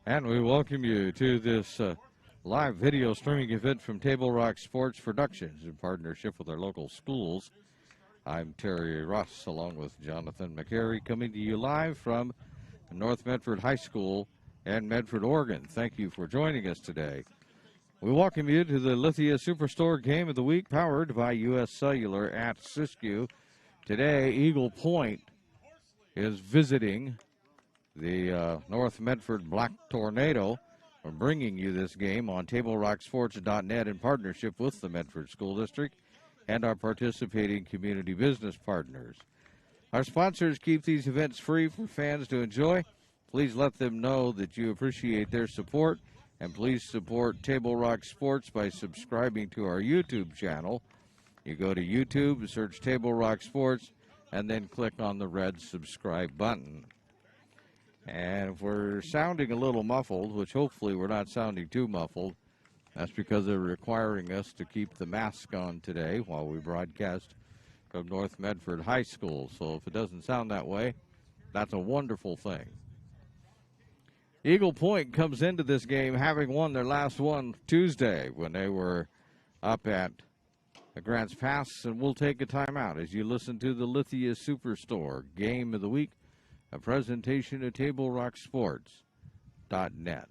And we welcome you to this live video streaming event from Table Rock Sports Productions in partnership with our local schools. I'm Terry Russ along with Jonathan McCary coming to you live from North Medford High School in Medford, Oregon. Thank you for joining us today. We welcome you to the Lithia Superstore Game of the Week powered by U.S. Cellular at Siskiyou. Today, Eagle Point is visiting the North Medford Black Tornado. We're bringing you this game on TableRockSports.net in partnership with the Medford School District and our participating community business partners. Our sponsors keep these events free for fans to enjoy. Please let them know that you appreciate their support, and please support Table Rock Sports by subscribing to our YouTube channel. You go to YouTube, search Table Rock Sports, and then click on the red subscribe button. And if we're sounding a little muffled, which hopefully we're not sounding too muffled, that's because they're requiring us to keep the mask on today while we broadcast from North Medford High School. So if it doesn't sound that way, that's a wonderful thing. Eagle Point comes into this game having won their last one Tuesday when they were up at the Grants Pass, and we'll take a timeout as you listen to the Lithia Superstore Game of the Week, a presentation of TableRockSports.net.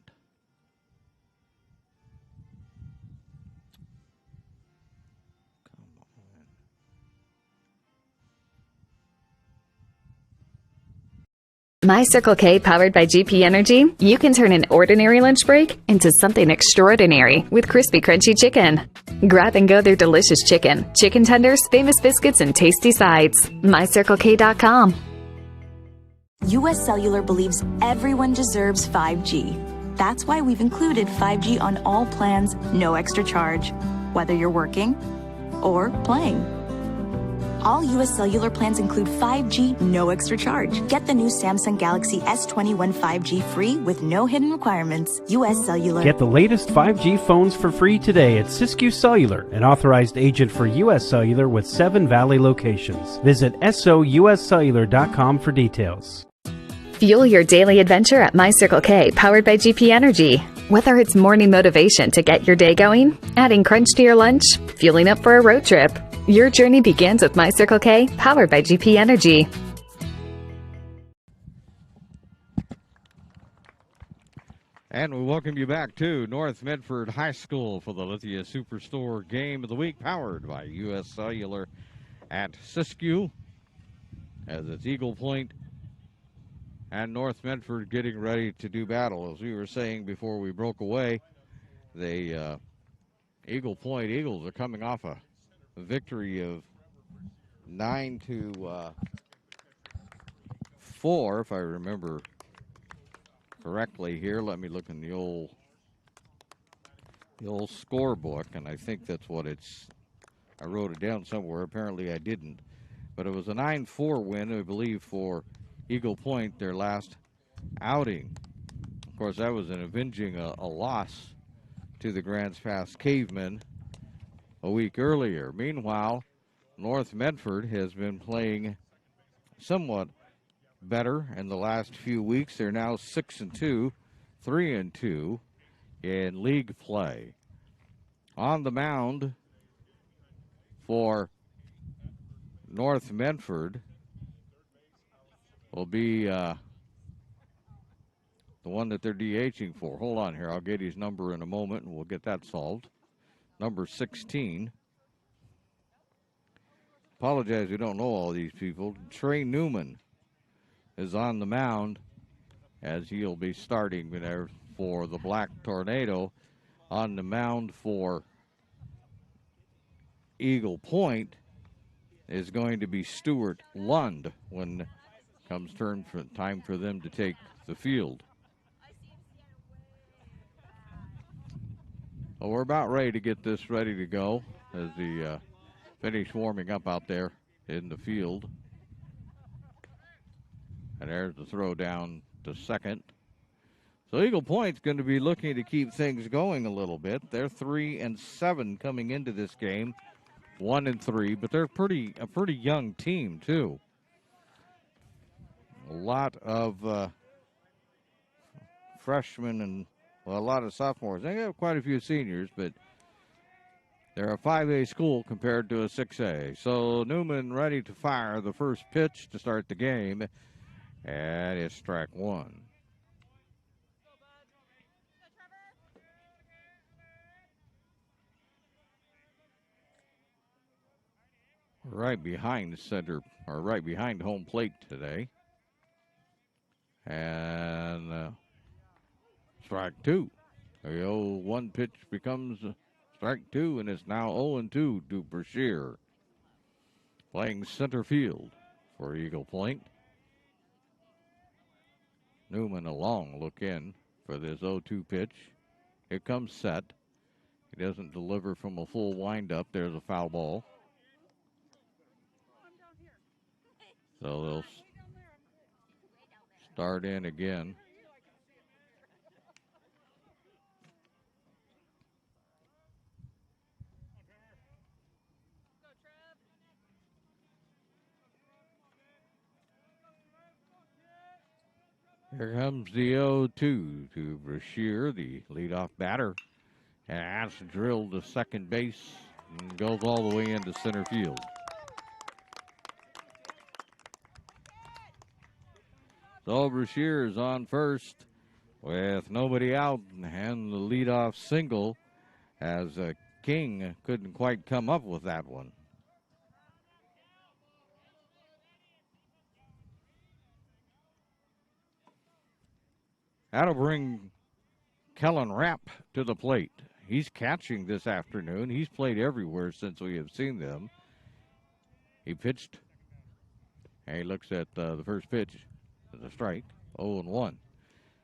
My Circle K, powered by GP Energy, you can turn an ordinary lunch break into something extraordinary with crispy, crunchy chicken. Grab and go their delicious chicken, chicken tenders, famous biscuits, and tasty sides. MyCircleK.com. U.S. Cellular believes everyone deserves 5G. That's why we've included 5G on all plans, no extra charge, whether you're working or playing. All U.S. Cellular plans include 5G, no extra charge. Get the new Samsung Galaxy S21 5G free with no hidden requirements. U.S. Cellular. Get the latest 5G phones for free today at Siskiyou Cellular, an authorized agent for U.S. Cellular with 7 Valley locations. Visit souscellular.com for details. Fuel your daily adventure at My Circle K, powered by GP Energy. Whether it's morning motivation to get your day going, adding crunch to your lunch, fueling up for a road trip, your journey begins with My Circle K, powered by GP Energy. And we welcome you back to North Medford High School for the Lithia Superstore Game of the Week, powered by U.S. Cellular at Siskiyou, as it's Eagle Point and North Medford getting ready to do battle. As we were saying before we broke away, the Eagle Point Eagles are coming off a victory of 9-4, if I remember correctly here. Let me look in the old scorebook, and I think that's what it's. I wrote it down somewhere. Apparently I didn't, but it was a 9-4 win, I believe, for Eagle Point, their last outing. Of course, that was in avenging a loss to the Grants Pass Cavemen a week earlier. Meanwhile, North Medford has been playing somewhat better in the last few weeks. They're now 6-2, 3-2 in league play. On the mound for North Medford will be the one that they're DHing for. Hold on here. I'll get his number in a moment, and we'll get that solved. Number 16. Apologize, we don't know all these people. Trey Newman is on the mound as he'll be starting there for the Black Tornado. On the mound for Eagle Point is going to be Stuart Lund when comes time for them to take the field. Well, we're about ready to get this ready to go as the finish warming up out there in the field. And there's the throw down to second. So Eagle Point's going to be looking to keep things going a little bit. They're 3-7 coming into this game, 1-3, but they're a pretty young team too. A lot of freshmen and, well, a lot of sophomores. They have quite a few seniors, but they're a 5A school compared to a 6A. So Newman ready to fire the first pitch to start the game, and it's strike one. Right behind center, or right behind home plate today. And strike two. The 0-1 pitch becomes strike two, and it's now 0-2 to Brashear. Playing center field for Eagle Point. Newman a long look in for this 0-2 pitch. Here comes set. He doesn't deliver from a full windup. There's a foul ball. So they'll start in again. Here comes the 0-2 to Brashear, the leadoff batter. And that's drilled to second base and goes all the way into center field. So Brashear is on first with nobody out, and the leadoff single as King couldn't quite come up with that one. That'll bring Kellen Rapp to the plate. He's catching this afternoon. He's played everywhere since we have seen them. He pitched, and he looks at the first pitch as a strike, 0-1.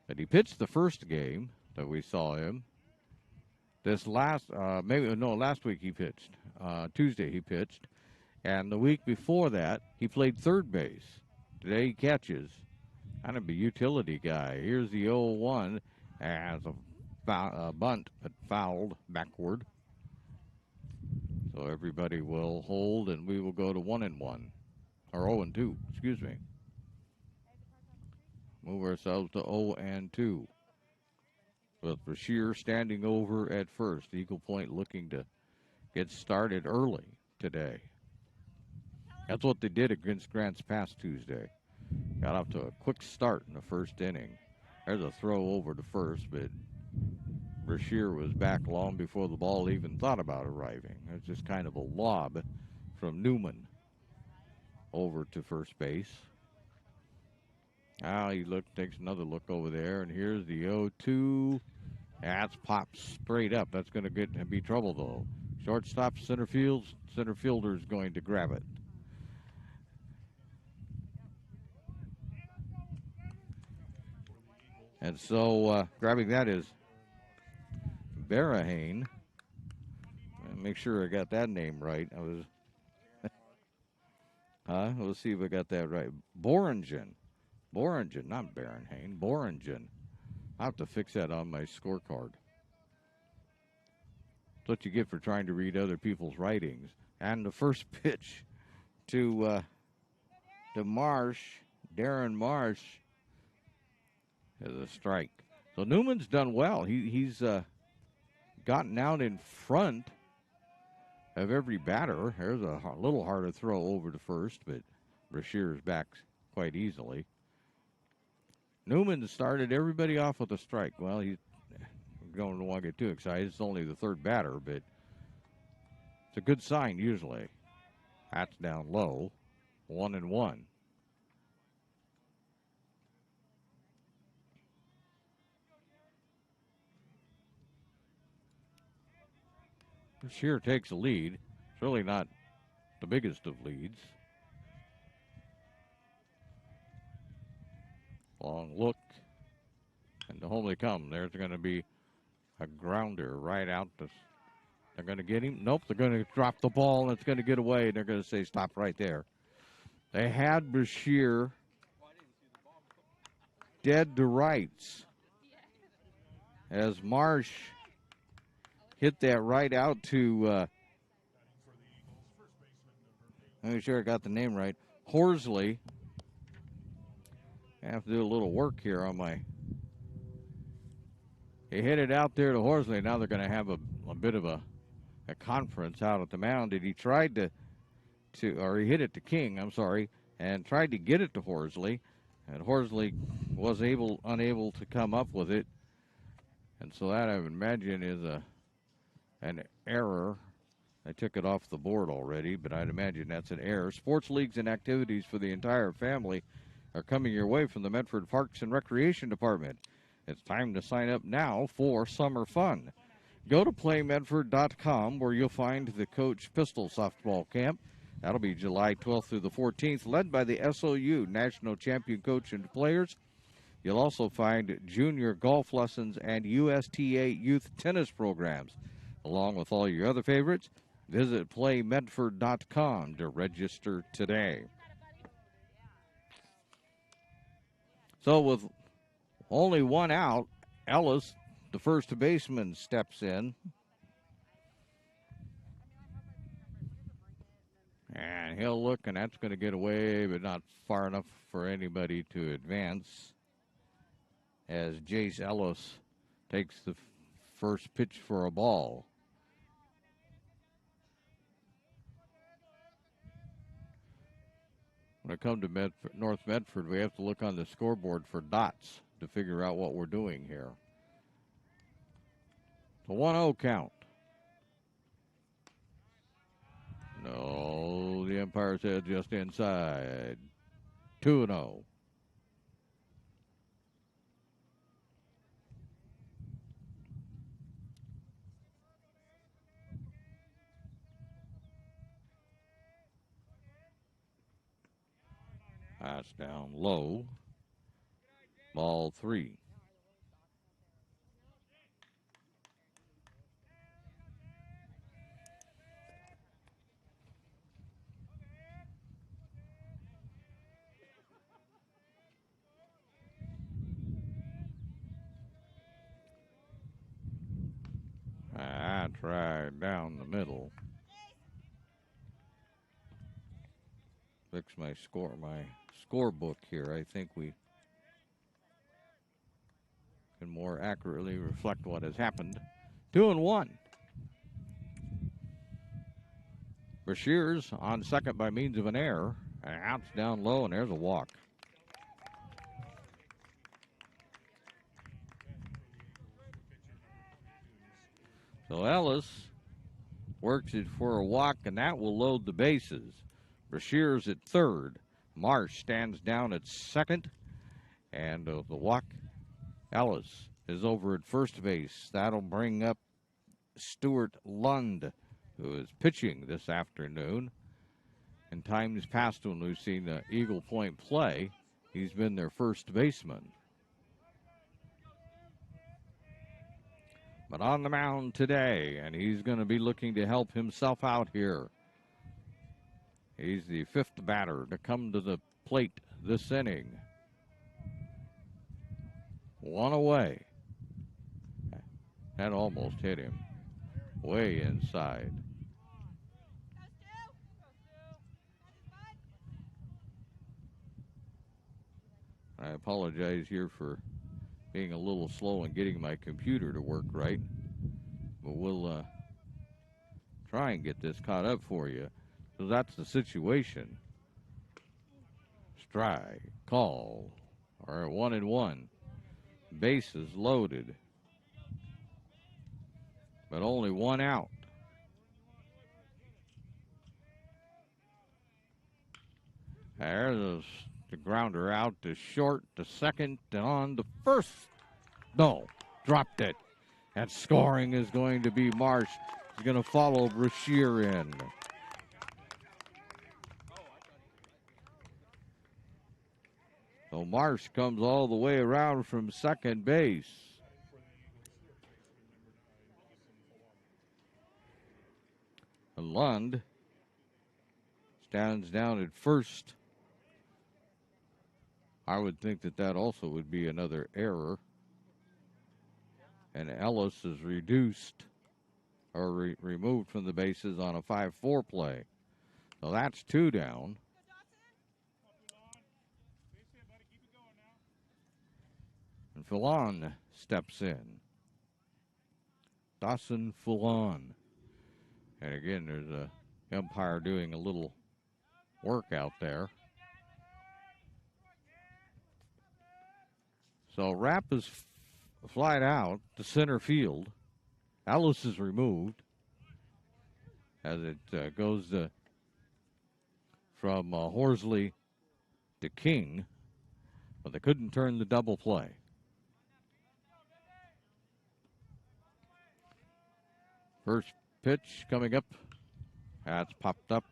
But he pitched the first game that we saw him. Last week he pitched. Tuesday he pitched. And the week before that, he played third base. Today he catches. Kind of a utility guy. Here's the 0-1 as a bunt, but fouled backward. So everybody will hold, and we will go to 1-1. Or 0-2, excuse me. Move ourselves to 0-2. With Brashear standing over at first. Eagle Point looking to get started early today. That's what they did against Grants Pass Tuesday. Got off to a quick start in the first inning. There's a throw over to first, but Brashear was back long before the ball even thought about arriving. It's just kind of a lob from Newman over to first base. Now he takes another look over there, and here's the 0-2. That's popped straight up. That's going to be trouble, though. Shortstop, center fielder is going to grab it. And so grabbing that is Barahane. Make sure I got that name right. Let's see if I got that right. Boringen, not Barahane. Boringen. I'll have to fix that on my scorecard. That's what you get for trying to read other people's writings. And the first pitch to Marsh, Darren Marsh, is a strike. So Newman's done well. He's gotten out in front of every batter. There's a little harder throw over to first, but Brashear's back quite easily. Newman started everybody off with a strike. Well, he don't want to get too excited. It's only the third batter, but it's a good sign usually. That's down low, 1-1. Brashear takes a lead. It's really not the biggest of leads. Long look, and to home they come. There's going to be a grounder right out. They're going to get him. Nope, they're going to drop the ball, and it's going to get away, and they're going to say stop right there. They had Brashear dead to rights as Marsh hit that right out to, let me sure I got the name right, Horsley. I have to do a little work here on my He hit it out there to Horsley. Now they're going to have a bit of a conference out at the mound. And he tried or he hit it to King, I'm sorry, and tried to get it to Horsley. And Horsley was unable to come up with it. And so that, I would imagine, is an error. I took it off the board already, but I'd imagine that's an error. Sports leagues and activities for the entire family are coming your way from the Medford Parks and Recreation Department. It's time to sign up now for summer fun. Go to playmedford.com where you'll find the Coach Pistol Softball Camp. That'll be July 12th through the 14th, led by the SOU National Champion Coach and players. You'll also find junior golf lessons and USTA youth tennis programs, along with all your other favorites. Visit playmedford.com to register today. So with only one out, Ellis, the first baseman, steps in. And he'll look, and that's going to get away, but not far enough for anybody to advance, as Jace Ellis takes the first pitch for a ball. When I come to North Medford, we have to look on the scoreboard for dots to figure out what we're doing here. The 1-0 count. No, the umpire said just inside. 2-0. That's down low. Ball 3. I tried down the middle. Fix my scorebook here. I think we can more accurately reflect what has happened. 2-1. Brashears on second by means of an error. And outs down low, and there's a walk. So Ellis works it for a walk, and that will load the bases. Brashears at third. Marsh stands down at second, and the walk. Ellis is over at first base. That'll bring up Stuart Lund, who is pitching this afternoon. In times past when we've seen Eagle Point play, he's been their first baseman. But on the mound today, and he's going to be looking to help himself out here. He's the fifth batter to come to the plate this inning. One away. That almost hit him. Way inside. I apologize here for being a little slow in getting my computer to work right. But we'll try and get this caught up for you. So that's the situation. Strike, call, or 1-1. Bases loaded. But only one out. There's the grounder out to short, to second, and on to first. No, dropped it. And scoring is going to be Marsh. He's going to follow Brashear in. So Marsh comes all the way around from second base. And Lund stands down at first. I would think that also would be another error. And Ellis is reduced or removed from the bases on a 5-4 play. So that's 2 down. And Fillon steps in. Dawson Fulon. And again, there's a umpire doing a little work out there. So Rapp is flied out to center field. Ellis is removed as it goes from Horsley to King, but they couldn't turn the double play. First pitch coming up. That's popped up.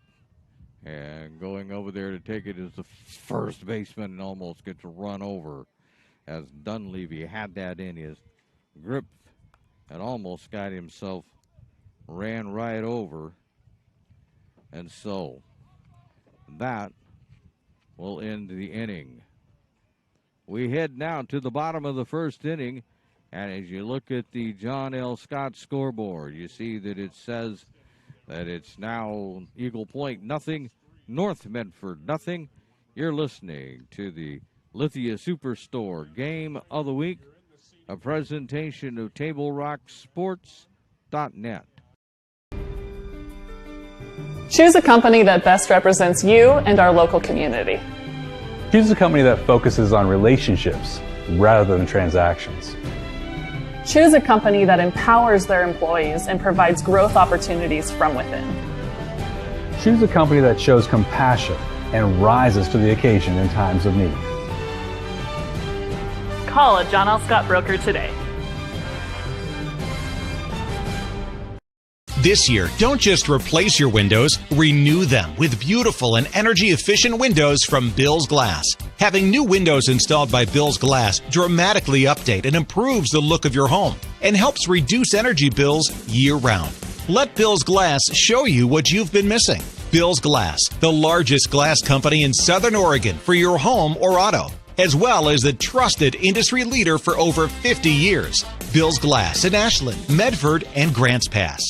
And going over there to take it is the first baseman and almost gets run over as Dunleavy had that in his grip and almost got himself ran right over. And so that will end the inning. We head now to the bottom of the first inning. And as you look at the John L. Scott scoreboard, you see that it says that it's now Eagle Point nothing, North Medford nothing. You're listening to the Lithia Superstore Game of the Week, a presentation of TableRockSports.net. Choose a company that best represents you and our local community. Choose a company that focuses on relationships rather than transactions. Choose a company that empowers their employees and provides growth opportunities from within. Choose a company that shows compassion and rises to the occasion in times of need. Call a John L. Scott broker today. This year, don't just replace your windows, renew them with beautiful and energy-efficient windows from Bill's Glass. Having new windows installed by Bill's Glass dramatically update and improves the look of your home and helps reduce energy bills year-round. Let Bill's Glass show you what you've been missing. Bill's Glass, the largest glass company in Southern Oregon for your home or auto, as well as the trusted industry leader for over 50 years. Bill's Glass in Ashland, Medford, and Grants Pass.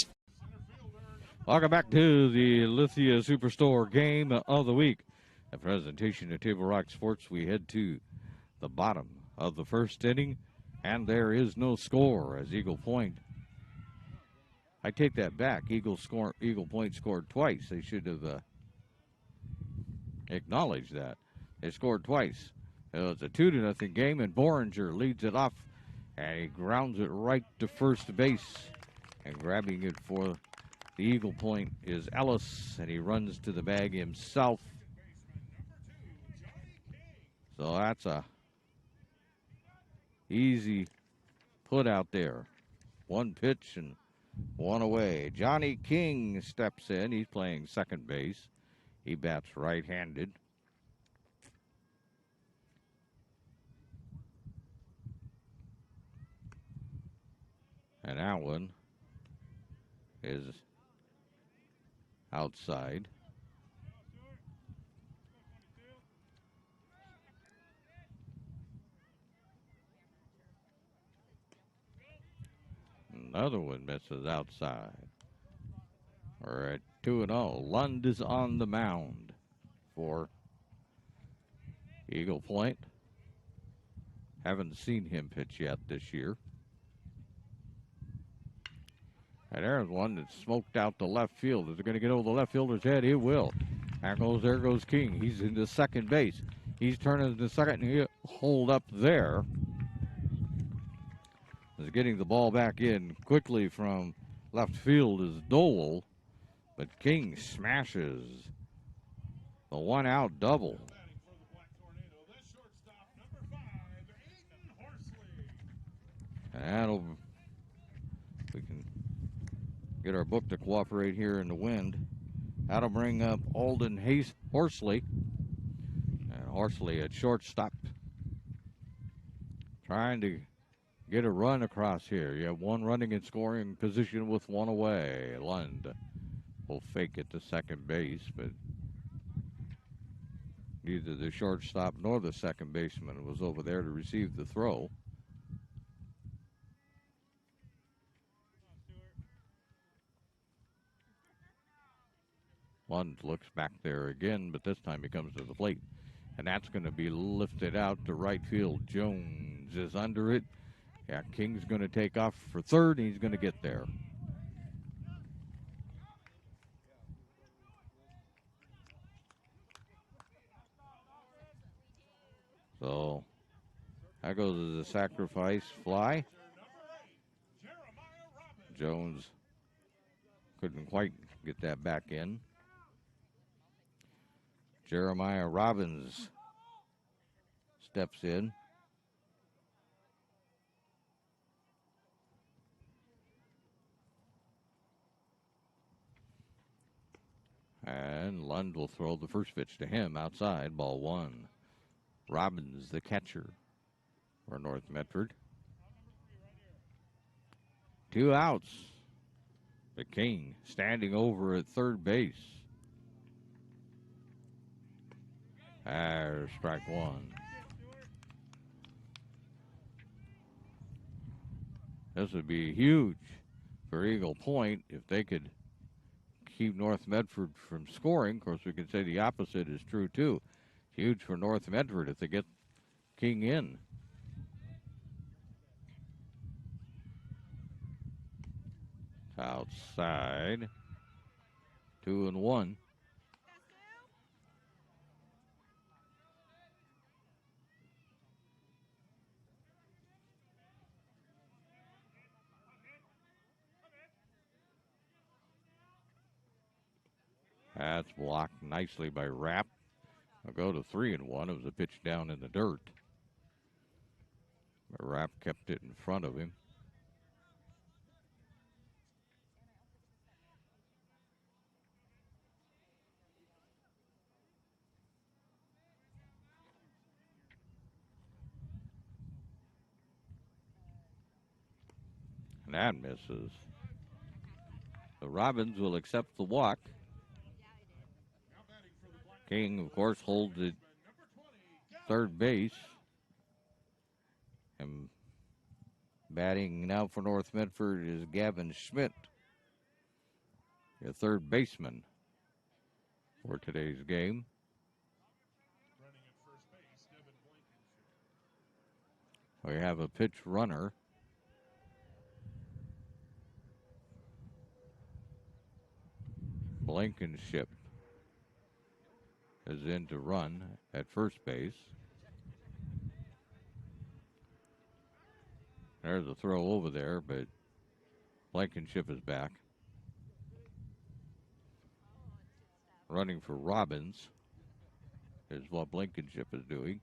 Welcome back to the Lithia Superstore Game of the Week. A presentation of Table Rock Sports. We head to the bottom of the first inning, and there is no score as Eagle Point. I take that back. Eagle Point scored twice. They should have acknowledged that. They scored twice. It was a 2-0 game, and Boringer leads it off, and he grounds it right to first base. And grabbing it for the Eagle Point is Ellis, and he runs to the bag himself. So that's a easy put out there. One pitch and one away. Johnny King steps in. He's playing second base. He bats right-handed. And that one is outside. Another one misses outside. We're at 2-0. Lund is on the mound for Eagle Point. Haven't seen him pitch yet this year. And there's one that smoked out the left field. Is it going to get over the left fielder's head? It will. There goes King. He's into second base. He's turning to second, and he'll hold up there. Is getting the ball back in quickly from left field is Dole, but King smashes the one-out double. And we can get our book to cooperate here in the wind. That'll bring up Alden Horsley. And Horsley at shortstop. Trying to get a run across here. You have one running in scoring position with one away. Lund will fake it to second base, but neither the shortstop nor the second baseman was over there to receive the throw. Lund looks back there again, but this time he comes to the plate. And that's going to be lifted out to right field. Jones is under it. Yeah, King's going to take off for third, and he's going to get there. So that goes as a sacrifice fly. Jones couldn't quite get that back in. Jeremiah Robbins steps in. And Lund will throw the first pitch to him outside, ball one. Robbins, the catcher for North Medford. 2 outs. The King standing over at third base. There's strike one. This would be huge for Eagle Point if they could keep North Medford from scoring. Of course, we can say the opposite is true, too. Huge for North Medford if they get King in. Outside. 2-1. That's blocked nicely by Rapp. I'll go to 3-1. It was a pitch down in the dirt. But Rapp kept it in front of him. And that misses. The Robbins will accept the walk. King, of course, holds at third base. And batting now for North Medford is Gavin Schmidt, the third baseman for today's game. We have a pitch runner. Blankenship is in to run at first base. There's a throw over there, but Blankenship is back. Running for Robbins is what Blankenship is doing.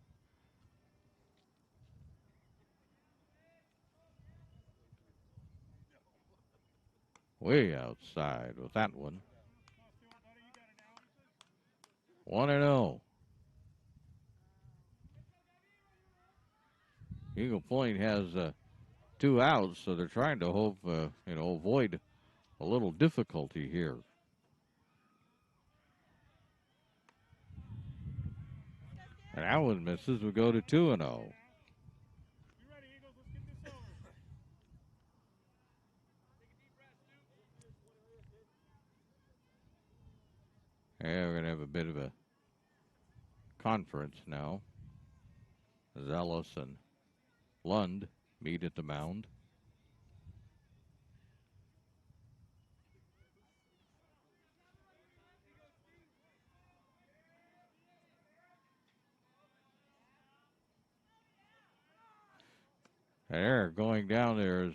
Way outside with that one. 1-0. Eagle Point has 2 outs, so they're trying to hope, avoid a little difficulty here. And that one misses. We go to 2-0. Yeah, we're going to have a bit of a conference now. Zealous and Lund meet at the mound. There, going down there is,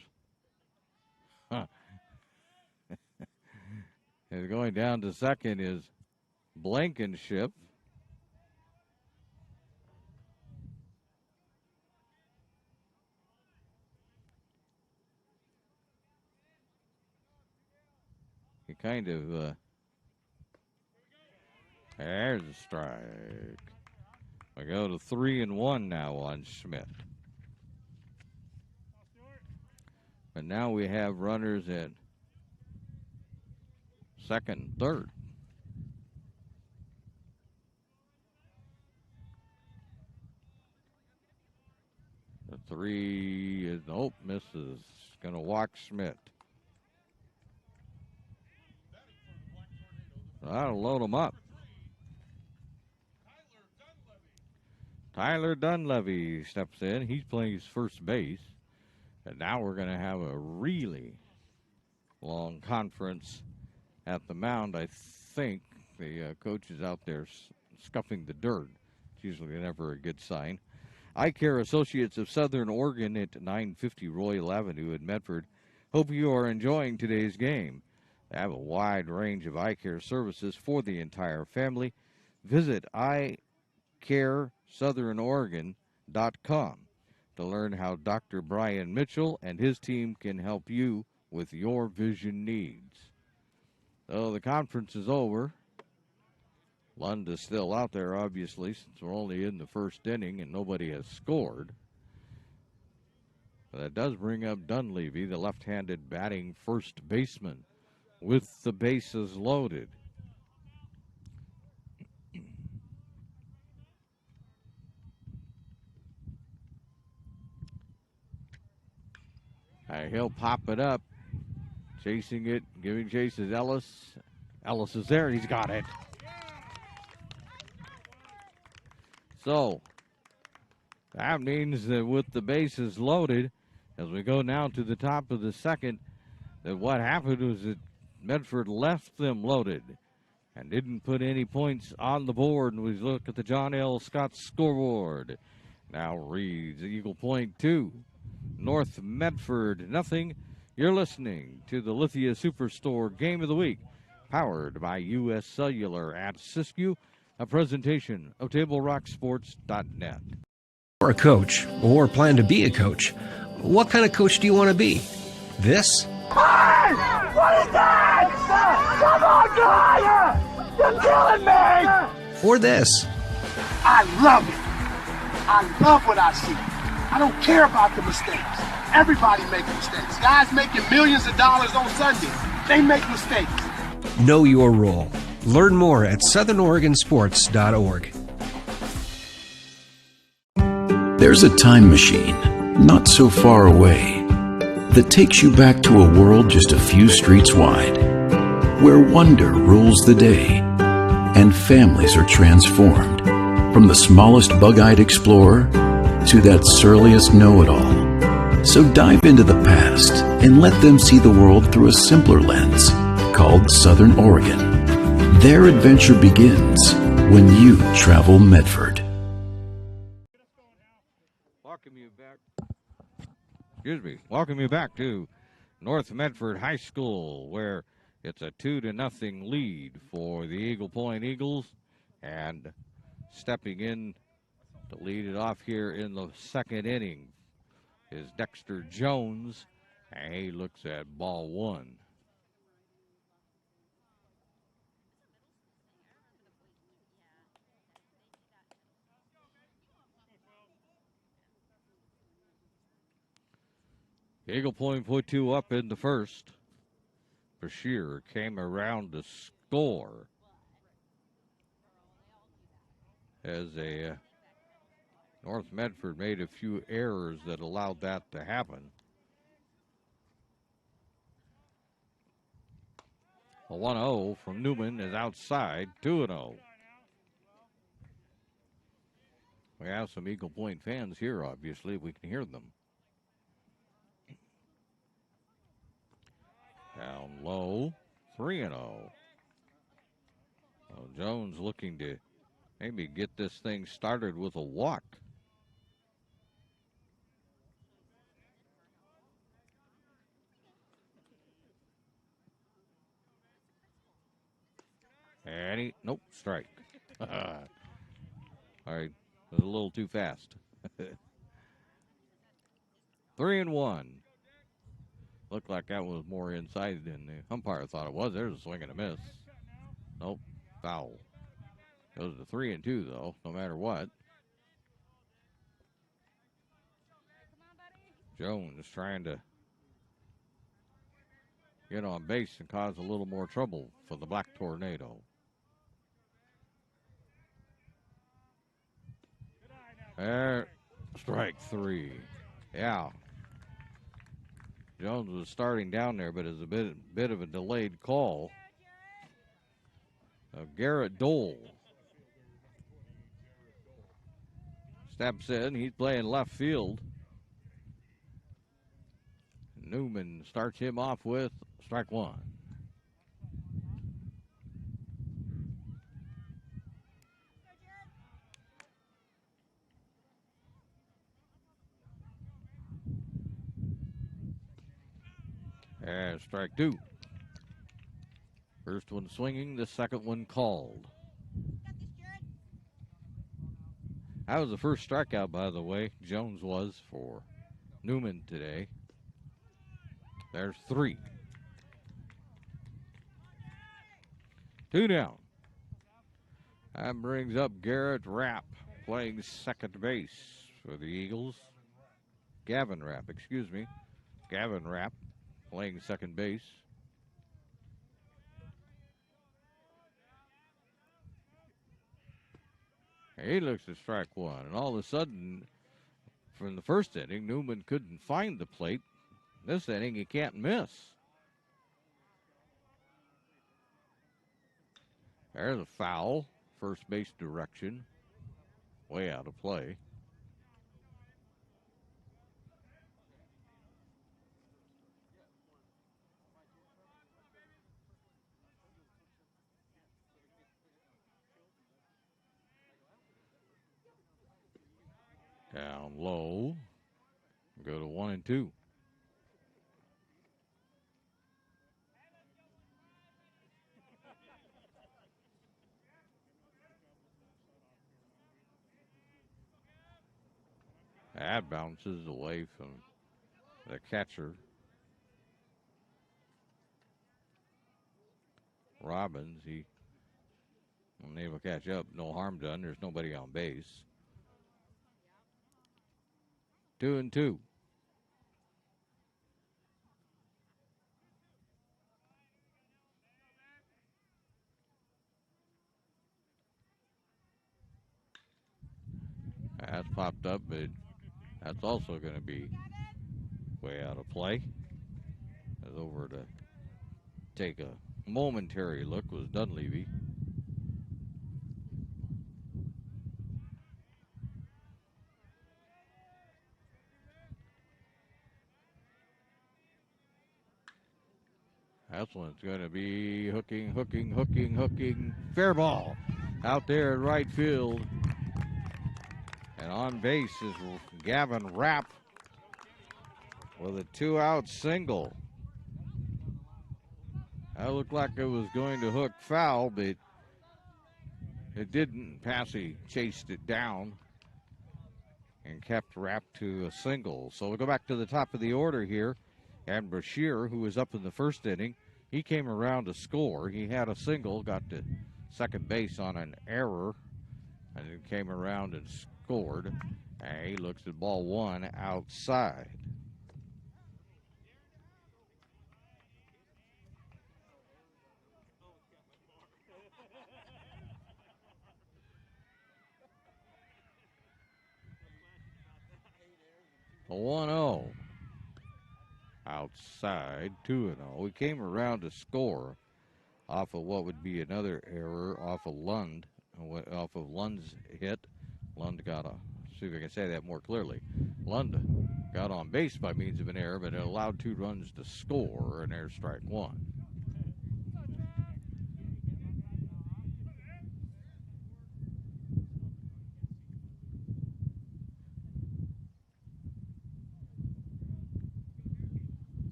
and going down to second is Blankenship. He kind of, there's a strike. We go to 3-1 now on Schmidt. But now we have runners at second, third. The 3 is, nope, misses. Going to walk Schmidt. That'll load him up. Tyler Dunleavy steps in. He's playing his first base. And now we're going to have a really long conference at the mound. I think the coach is out there scuffing the dirt. It's usually never a good sign. Eye Care Associates of Southern Oregon at 950 Royal Avenue in Medford. Hope you are enjoying today's game. They have a wide range of eye care services for the entire family. Visit eyecaresouthern.oregon.com to learn how Dr. Brian Mitchell and his team can help you with your vision needs. So the conference is over. Lund is still out there, obviously, since we're only in the first inning and nobody has scored. But that does bring up Dunleavy, the left-handed batting first baseman, with the bases loaded. He'll pop it up. Chasing it, giving chase is Ellis. Ellis is there. He's got it. So that means that with the bases loaded, as we go now to the top of the second, that what happened was that Medford left them loaded and didn't put any points on the board. And we look at the John L. Scott scoreboard. Now reads Eagle Point 2, North Medford nothing. You're listening to the Lithia Superstore Game of the Week, powered by U.S. Cellular at Siskiyou, a presentation of TableRockSports.net. Or a coach, or plan to be a coach. What kind of coach do you want to be? This? Hey! What is that? Come on, Kaya! You're killing me! Or this? I love it. I love what I see. I don't care about the mistakes. Everybody makes mistakes. Guys making millions of dollars on Sunday, they make mistakes. Know your role. Learn more at southernoregonsports.org. There's a time machine, not so far away, that takes you back to a world just a few streets wide, where wonder rules the day, and families are transformed, from the smallest bug-eyed explorer to that surliest know-it-all. So dive into the past and let them see the world through a simpler lens called Southern Oregon. Their adventure begins when you travel Medford. Welcome you back to North Medford High School, where it's a 2-0 lead for the Eagle Point Eagles, and stepping in to lead it off here in the second inning is Dexter Jones, and he looks at ball one. Eagle Point put 2 up in the first. Bashir came around to score as North Medford made a few errors that allowed that to happen. A 1-0 from Newman is outside, 2-0. We have some Eagle Point fans here, obviously. We can hear them. Down low, 3-0. Well, Jones looking to maybe get this thing started with a walk. And nope, strike. All right, it was a little too fast. 3-1. Looked like that was more inside than the umpire thought it was. There's a swing and a miss. Nope, foul. Goes to 3-2 though, no matter what. Jones trying to get on base and cause a little more trouble for the Black Tornado. There, strike 3. Yeah. Jones was starting down there, but it's a bit of a delayed call. Garrett Dole steps in. He's playing left field. Newman starts him off with strike one. And strike two. First one swinging, the second one called. That was the first strikeout, by the way. Jones was for Newman today. There's three. 2 down. That brings up Garrett Rapp playing second base for the Eagles. Gavin Rapp playing second base. He looks at strike one, and all of a sudden, from the first inning, Newman couldn't find the plate. This inning, he can't miss. There's a foul, first base direction, way out of play. Down low, go to 1 and 2. That bounces away from the catcher. Robbins, he unable to catch up. No harm done. There's nobody on base. 2 and 2. That's popped up, but that's also going to be way out of play. As over to take a momentary look was Dunleavy. That one's going to be hooking. Fair ball out there in right field. And on base is Gavin Rapp with a 2-out single. That looked like it was going to hook foul, but it didn't. Passy chased it down and kept Rapp to a single. So we'll go back to the top of the order here. And Brashear, who was up in the first inning, he came around to score. He had a single, got to second base on an error, and then came around and scored. And he looks at ball one outside. A 1-0. Outside, 2-0. We came around to score off of what would be another error off of Lund, off of Lund's hit. Lund got see if I can say that more clearly. Lund got on base by means of an error, but it allowed 2 runs to score, and there's strike one.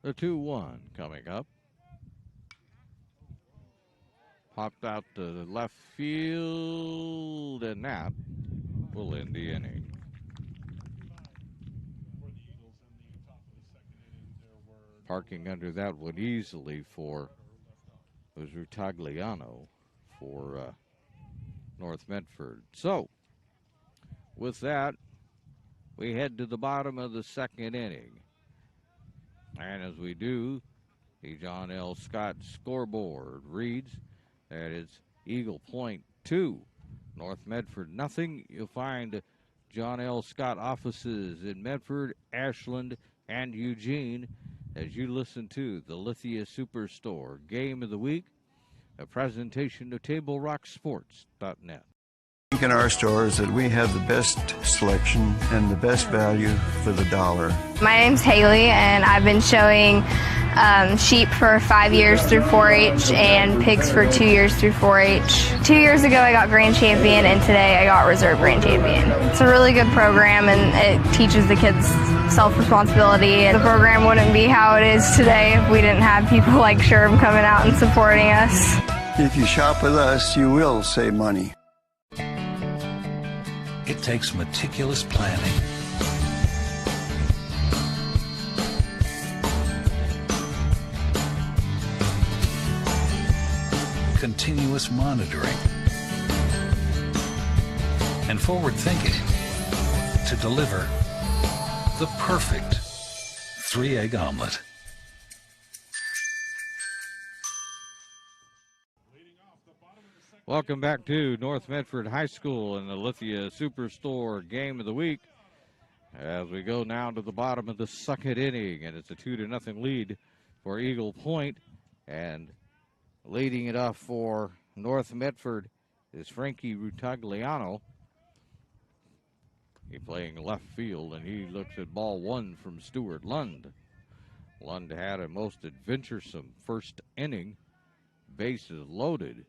The 2-1 coming up. Popped out to the left field, and that will end the inning. Parking under that one easily for was Rutagliano for North Medford. So, with that, we head to the bottom of the second inning. And as we do, the John L. Scott scoreboard reads that it's Eagle Point 2, North Medford nothing. You'll find John L. Scott offices in Medford, Ashland, and Eugene as you listen to the Lithia Superstore Game of the Week, a presentation of TableRockSports.net. In our stores that we have the best selection and the best value for the dollar. My name's Haley, and I've been showing sheep for 5 years through 4-H and pigs for 2 years through 4-H. 2 years ago I got Grand Champion, and today I got Reserve Grand Champion. It's a really good program, and it teaches the kids self-responsibility. And the program wouldn't be how it is today if we didn't have people like Sherb coming out and supporting us. If you shop with us, you will save money. It takes meticulous planning, continuous monitoring, and forward thinking to deliver the perfect 3-egg omelet. Welcome back to North Medford High School and the Lithia Superstore Game of the Week. As we go now to the bottom of the second inning, and it's a 2-0 lead for Eagle Point. And leading it off for North Medford is Frankie Rutagliano. He's playing left field, and he looks at ball one from Stuart Lund. Lund had a most adventuresome first inning, bases loaded,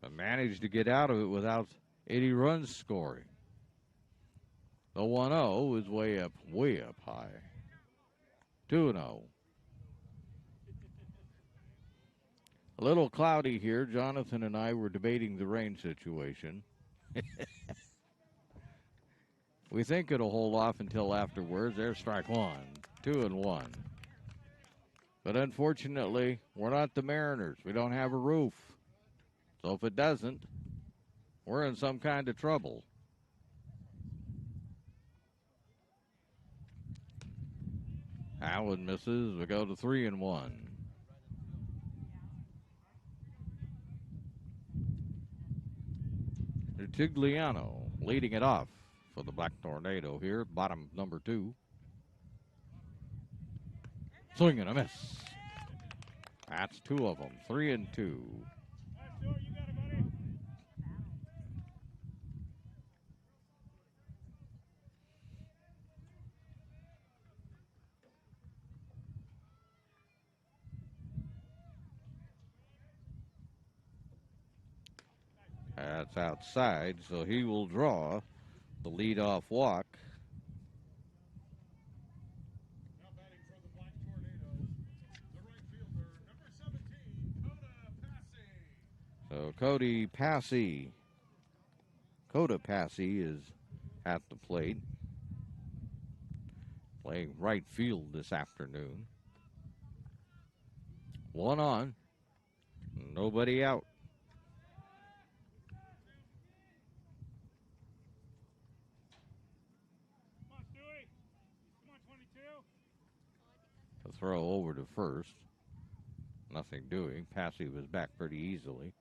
but managed to get out of it without any runs scoring. The 1-0 is way up high. 2-0. A little cloudy here. Jonathan and I were debating the rain situation. We think it'll hold off until afterwards. There's strike one. 2-1. But unfortunately, we're not the Mariners. We don't have a roof. So if it doesn't, we're in some kind of trouble. Allen misses. We go to 3-1. Tigliano leading it off for the Black Tornado here, bottom number 2. Swing and a miss. That's 2 of them, 3-2. That's outside, so he will draw the leadoff walk. So Cody Passy. Coda Passy is at the plate, playing right field this afternoon. 1 on, nobody out. The throw over to first. Nothing doing. Passy was back pretty easily.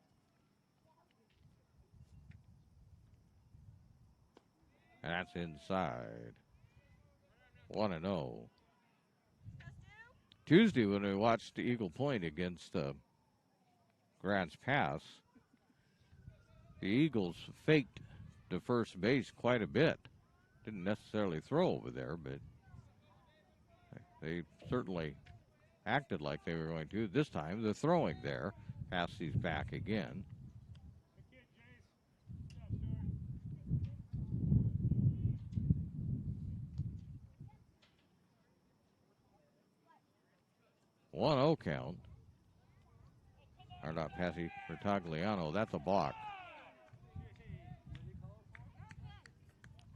And that's inside. 1-0. Tuesday, when we watched Eagle Point against Grants Pass, the Eagles faked to first base quite a bit. Didn't necessarily throw over there, but they certainly acted like they were going to. This time, they're throwing there. Passy's back again. One 0 count. Or not Passy, Rutagliano. That's a balk.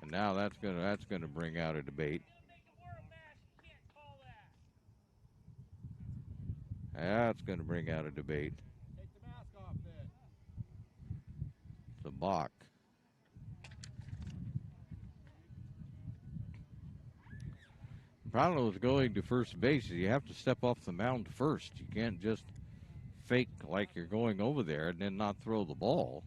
And now that's gonna bring out a debate. That's going to bring out a debate. Take the mask off then. It's a balk. The problem with going to first base is you have to step off the mound first. You can't just fake like you're going over there and then not throw the ball.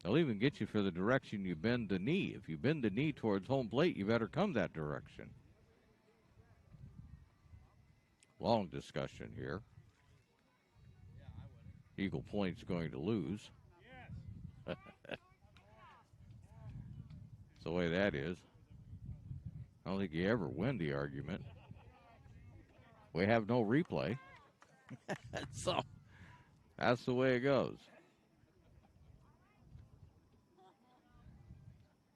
They'll even get you for the direction you bend the knee. If you bend the knee towards home plate, you better come that direction. Long discussion here. Eagle Point's going to lose. the way that is. I don't think you ever win the argument. We have no replay. So that's the way it goes.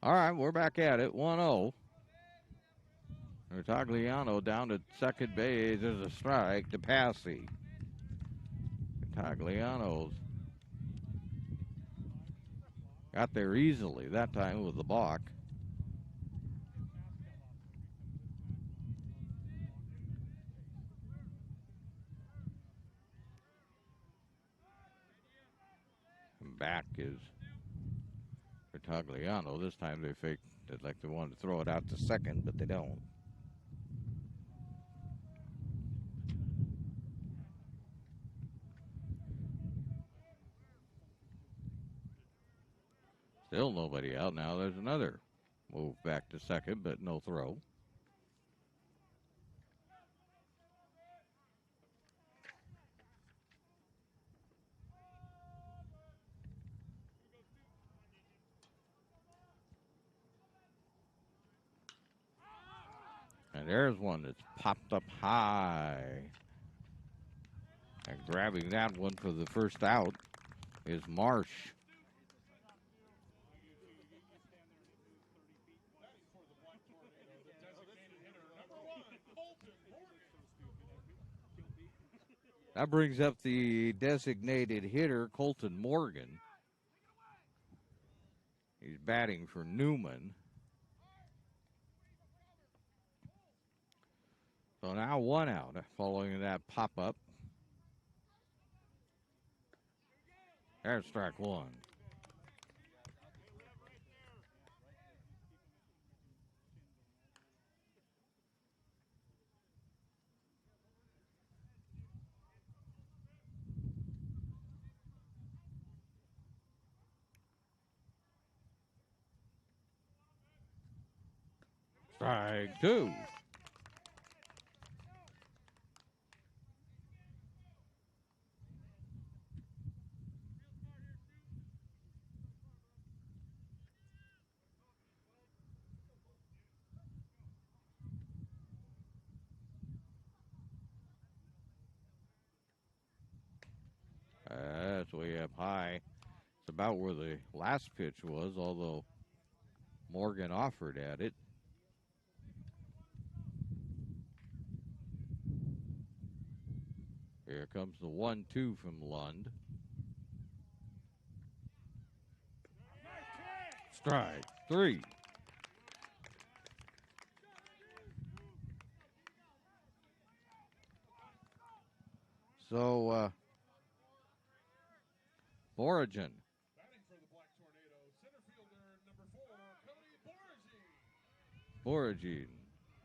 All right, we're back at it. 1-0. Ritagliano down to second base. There's a strike to Passy. Ritagliano's got there easily that time with the balk. And back is Ritagliano. This time they faked it like they wanted to throw it out to second, but they don't. Still nobody out. Now there's another move back to second, but no throw. And there's one that's popped up high. And grabbing that one for the first out is Marsh. That brings up the designated hitter, Colton Morgan. He's batting for Newman. So now one out following that pop-up. There's strike one. Strike two. That's way up high. It's about where the last pitch was, although Morgan offered at it. Here comes the 1-2 from Lund. Strike three. So, Borgen. Borgen.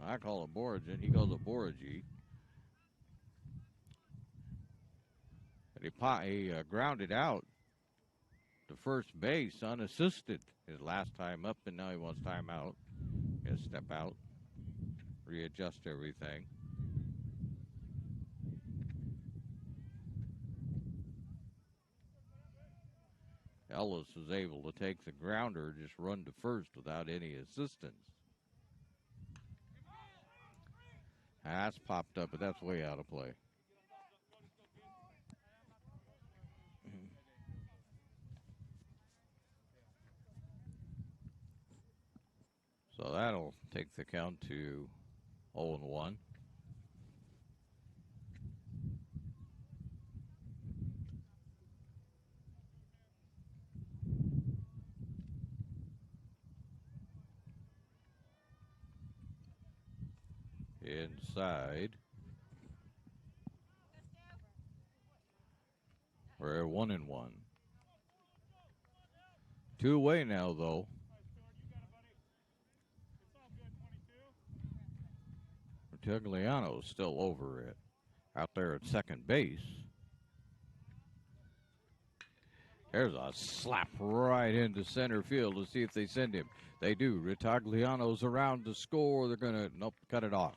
I call it Borgen. He calls it Borgi. He grounded out to first base unassisted his last time up, and now he wants time out. He'll step out, readjust everything. Ellis was able to take the grounder, just run to first without any assistance. That's popped up, but that's way out of play. So that'll take the count to 0-1. Inside. We're at 1-1. 2 away now, though. Ritagliano's still over it. Out there at second base. There's a slap right into center field to see if they send him. They do. Ritagliano's around to score. They're going to, nope, cut it off.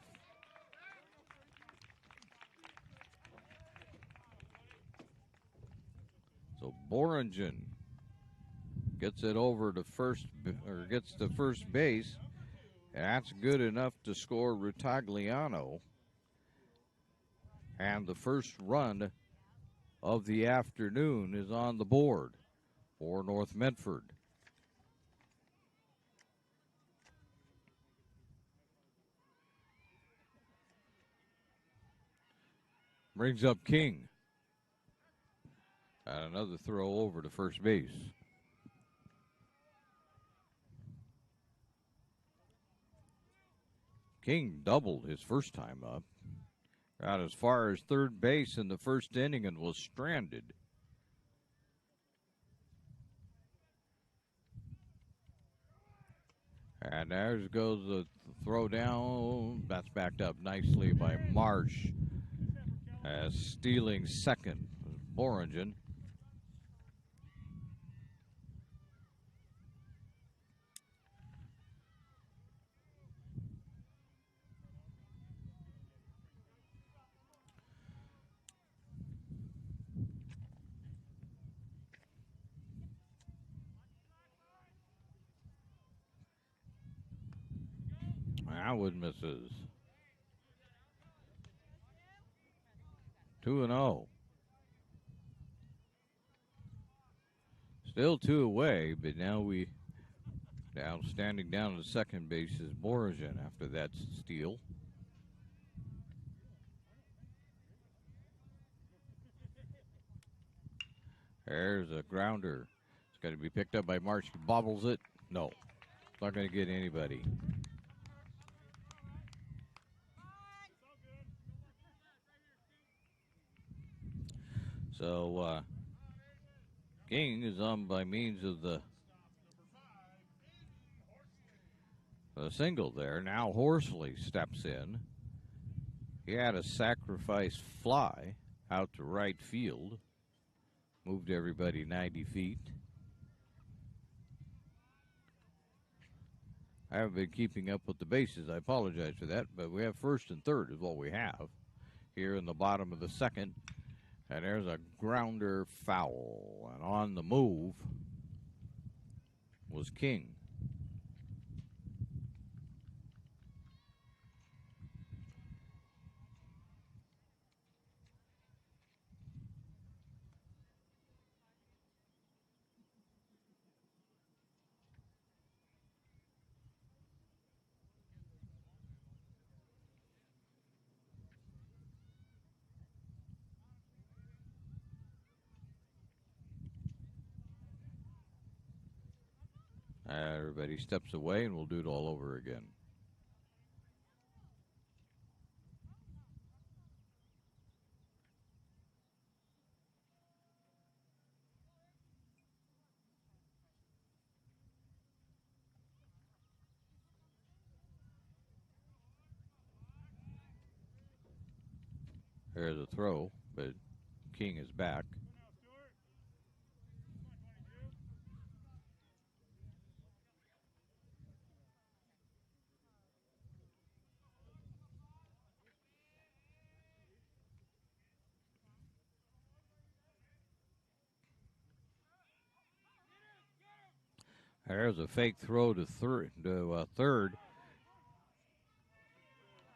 So Borgen Gets it over to first, or gets to first base. That's good enough to score Rutagliano. And the first run of the afternoon is on the board for North Medford. Brings up King. And another throw over to first base. King doubled his first time up. Got as far as third base in the first inning and was stranded. And there goes the throw down. That's backed up nicely by Marsh. As stealing second was Boringen. Atwood misses. 2-0. Still 2 away, but now standing down at second base is Boringen after that steal. There's a grounder. It's got to be picked up by Marsh. He bobbles it. No, it's not going to get anybody. So King is on by means of the single there. Now Horsley steps in. He had a sacrifice fly out to right field. Moved everybody 90 feet. I haven't been keeping up with the bases. I apologize for that, but we have first and third is what we have here in the bottom of the second. And there's a grounder foul. And on the move was King. Everybody steps away, and we'll do it all over again. There's a throw, but King is back. There's a fake throw to third,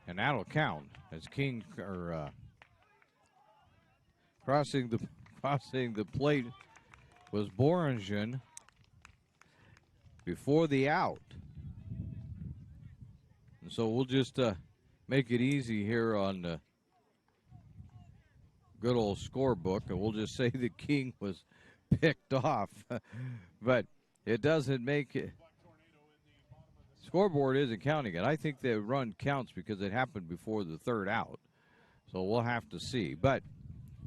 and that'll count as King crossing the plate was Boringen before the out, and so we'll just make it easy here on the good old scorebook, and we'll just say that King was picked off, but it doesn't make it. Scoreboard isn't counting it. I think the run counts because it happened before the third out. So we'll have to see. But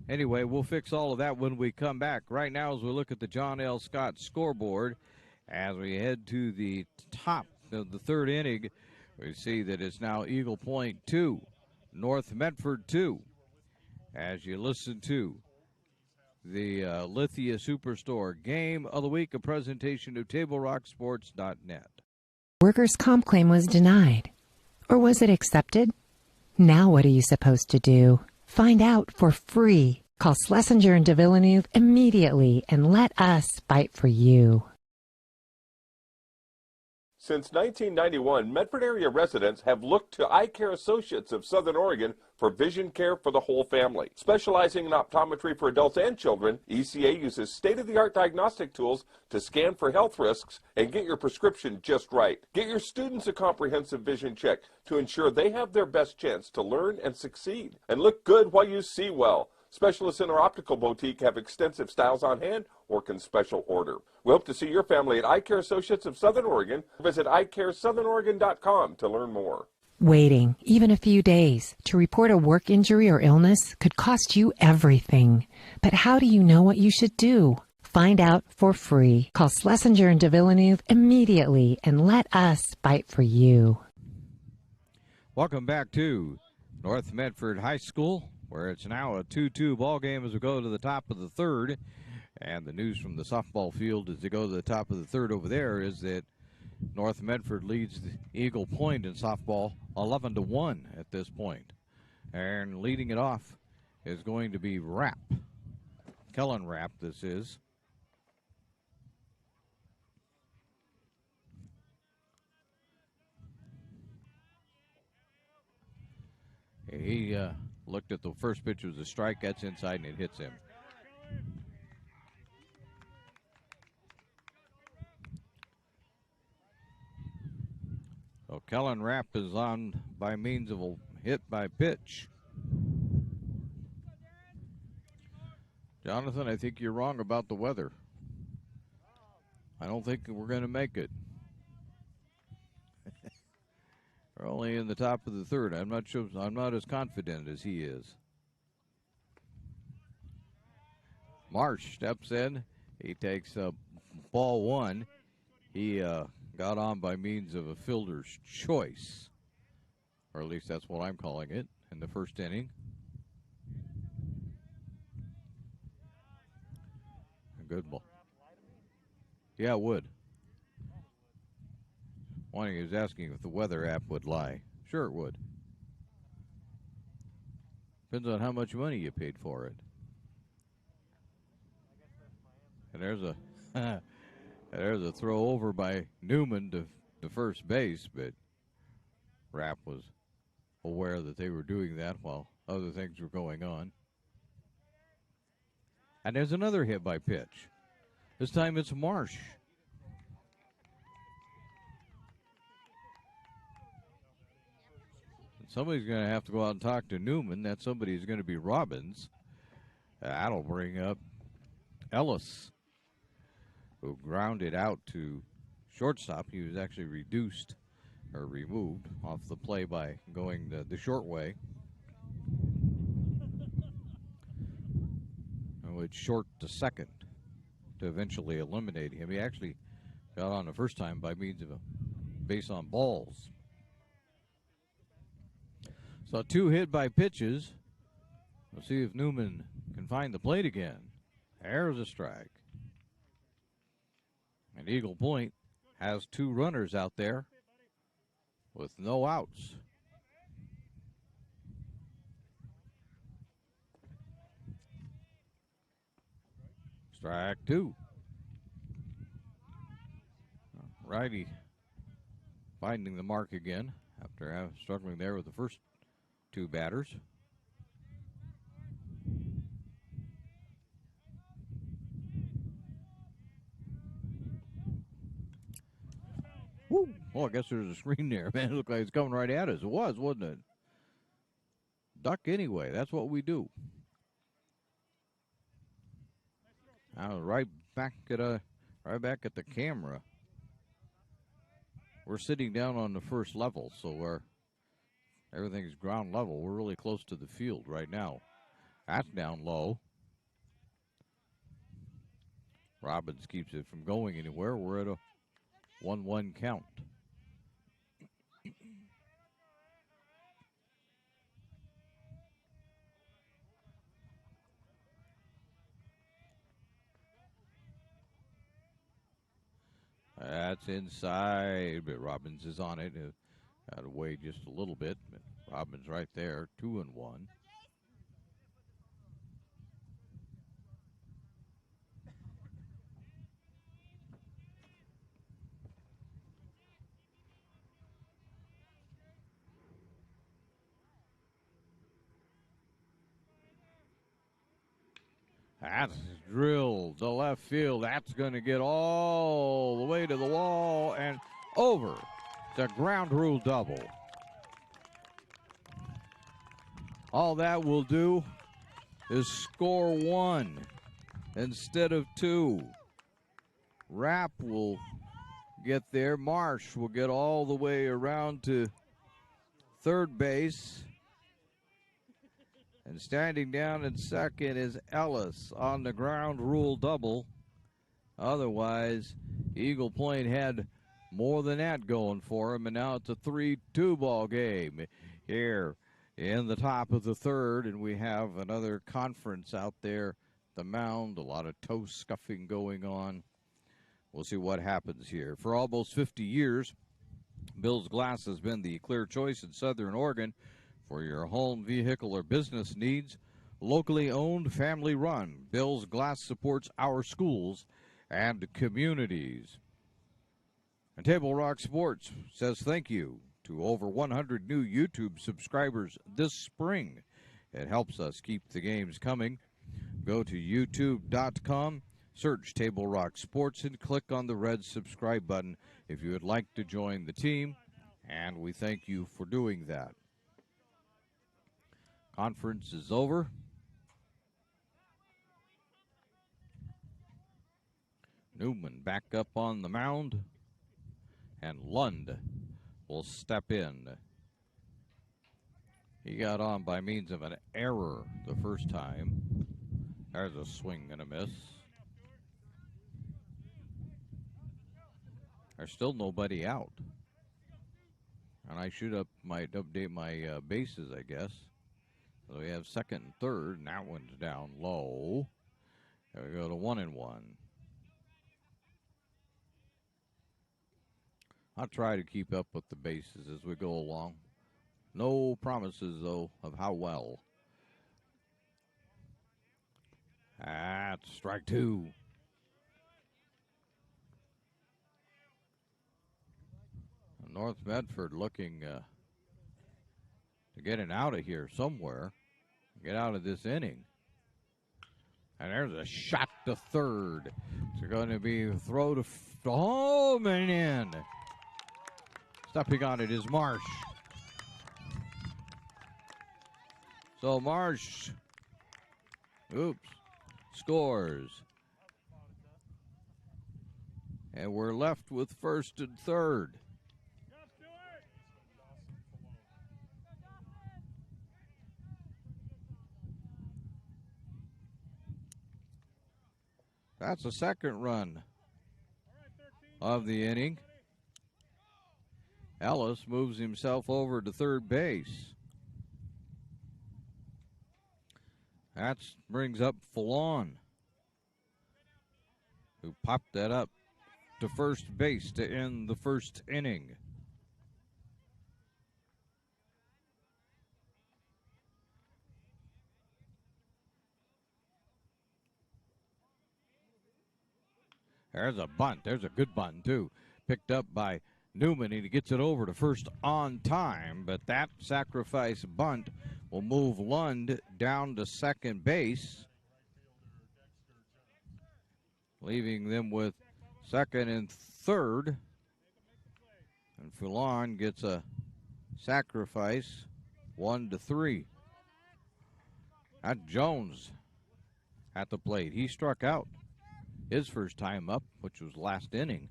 anyway, we'll fix all of that when we come back. Right now, as we look at the John L. Scott scoreboard, as we head to the top of the third inning, we see that it's now Eagle Point 2, North Medford 2. As you listen to the Lithia Superstore Game of the Week, a presentation of TableRockSports.net. Workers' comp claim was denied. Or was it accepted? Now what are you supposed to do? Find out for free. Call Schlesinger and de Villeneuve immediately and let us fight for you. Since 1991, Medford area residents have looked to Eye Care Associates of Southern Oregon for vision care for the whole family. Specializing in optometry for adults and children, ECA uses state-of-the-art diagnostic tools to scan for health risks and get your prescription just right. Get your students a comprehensive vision check to ensure they have their best chance to learn and succeed. And look good while you see well. Specialists in our optical boutique have extensive styles on hand or can special order. We hope to see your family at Eye Care Associates of Southern Oregon. Visit eyecaresouthern.oregon.com to learn more. Waiting, even a few days, to report a work injury or illness could cost you everything. But how do you know what you should do? Find out for free. Call Schlesinger and de Villeneuve immediately and let us fight for you. Welcome back to North Medford High School, where it's now a 2-2 ball game as we go to the top of the third. And the news from the softball field as they go to the top of the third over there is that North Medford leads the Eagle Point in softball 11-1 at this point. And leading it off is going to be Rapp. Kellen Rapp, this is. He looked at the first pitch, was a strike, gets inside, and it hits him. So Kellen Rapp is on by means of a hit by pitch. Jonathan, I think you're wrong about the weather. I don't think we're going to make it. We're only in the top of the third. I'm not sure. I'm not as confident as he is. Marsh steps in. He takes ball one. He got on by means of a fielder's choice, or at least that's what I'm calling it, in the first inning. A good ball. Yeah, it would. He was asking if the weather app would lie. Sure it would. Depends on how much money you paid for it. And there's a throw over by Newman to first base, but Rapp was aware that they were doing that while other things were going on. And there's another hit by pitch. This time it's Marsh. Somebody's going to have to go out and talk to Newman. That somebody's going to be Robbins. That'll bring up Ellis, who grounded out to shortstop. He was actually reduced or removed off the play by going the short way. Which short to second to eventually eliminate him. He actually got on the first time by means of a base on balls. So two hit by pitches. We'll see if Newman can find the plate again. There's a strike. And Eagle Point has two runners out there with no outs. Strike two. Righty finding the mark again after struggling there with the first two batters. Woo. Oh, I guess there's a screen there, man. It looked like it's coming right at us. It was, wasn't it? Duck anyway. That's what we do. Now right back at the camera. We're sitting down on the first level, so everything's ground level. We're really close to the field right now. That's down low. Robbins keeps it from going anywhere. We're at a 1-1 count. That's inside, but Robbins is on it. Got away just a little bit, but Robbins right there, 2-1. That's drilled to left field. That's going to get all the way to the wall and over. It's a ground rule double. All that will do is score 1 instead of 2. Rapp will get there. Marsh will get all the way around to third base. And standing down in second is Ellis on the ground rule double. Otherwise, Eagle Point had more than that going for him, and now it's a 3-2 ball game here in the top of the third, and we have another conference out there at the mound, a lot of toe scuffing going on. We'll see what happens here. For almost 50 years, Bill's Glass has been the clear choice in Southern Oregon for your home, vehicle, or business needs. Locally owned, family run, Bill's Glass supports our schools and communities. And Table Rock Sports says thank you to over 100 new YouTube subscribers this spring. It helps us keep the games coming. Go to youtube.com, search Table Rock Sports, and click on the red subscribe button if you would like to join the team. And we thank you for doing that. Conference is over. Newman back up on the mound, and Lund will step in. He got on by means of an error the first time. There's a swing and a miss. There's still nobody out. And I might update my bases, I guess. So we have second and third, and that one's down low. There we go to 1-1. I'll try to keep up with the bases as we go along. No promises, though, of how well. That's strike 2. North Medford looking to get an out of here somewhere. Get out of this inning. And there's a shot to third. It's going to be a throw to home and in. Stepping on it is Marsh. So Marsh, scores. And we're left with first and third. That's the second run of the inning. Ellis moves himself over to third base. That brings up Fallon, who popped that up to first base to end the first inning. There's a bunt. There's a good bunt, too. Picked up by Newman, and he gets it over to first on time, but that sacrifice bunt will move Lund down to second base, leaving them with second and third. And Fallon gets a sacrifice, 1-3. That's Jones at the plate. He struck out his first time up, which was last inning.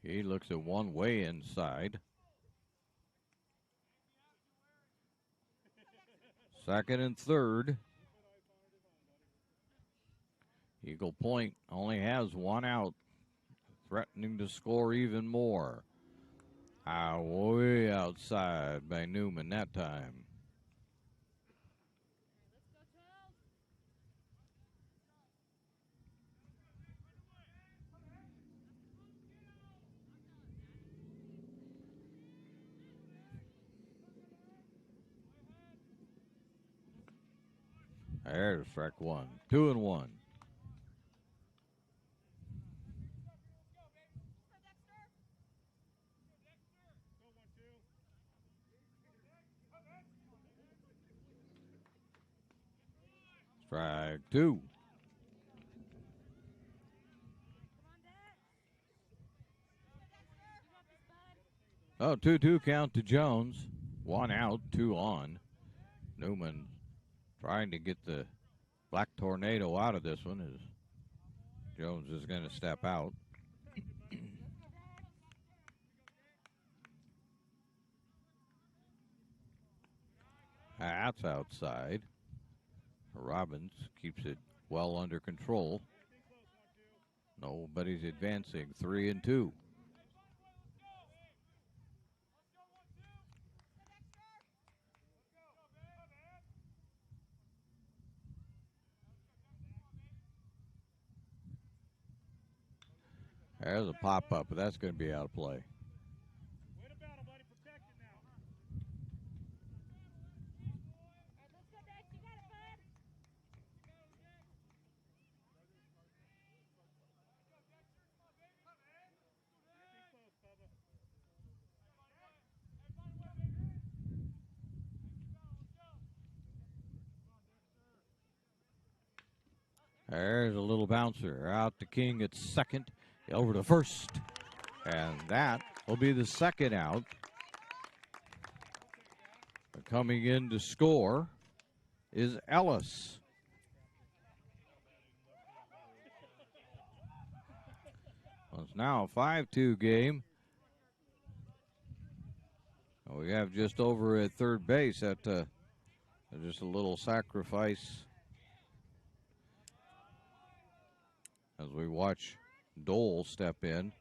He looks at one way inside. Second and third. Eagle Point only has one out, threatening to score even more. Way outside by Newman that time. There's strike 1. 2-1. Strike two. Oh, 2-2 count to Jones. 1 out, 2 on. Newman trying to get the Black Tornado out of this one as Jones is going to step out. That's outside. Robbins keeps it well under control. Nobody's advancing. 3-2. There's a pop-up, but that's going to be out of play. There's a little bouncer out to King at second, over to first, and that will be the second out. Coming in to score is Ellis. Well, it's now a 5-2 game. We have just over at third base at just a little sacrifice as we watch Dole step in.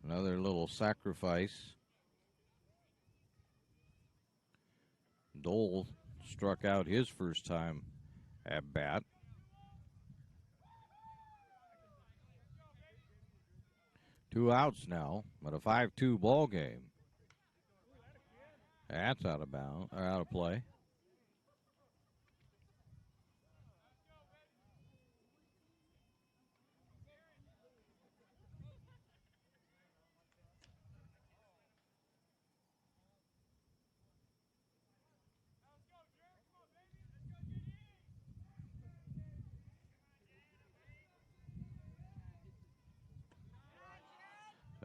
Another little sacrifice. Dole struck out his first time at bat. Two outs now, but a 5-2 ball game. That's out of bounds, or out of play.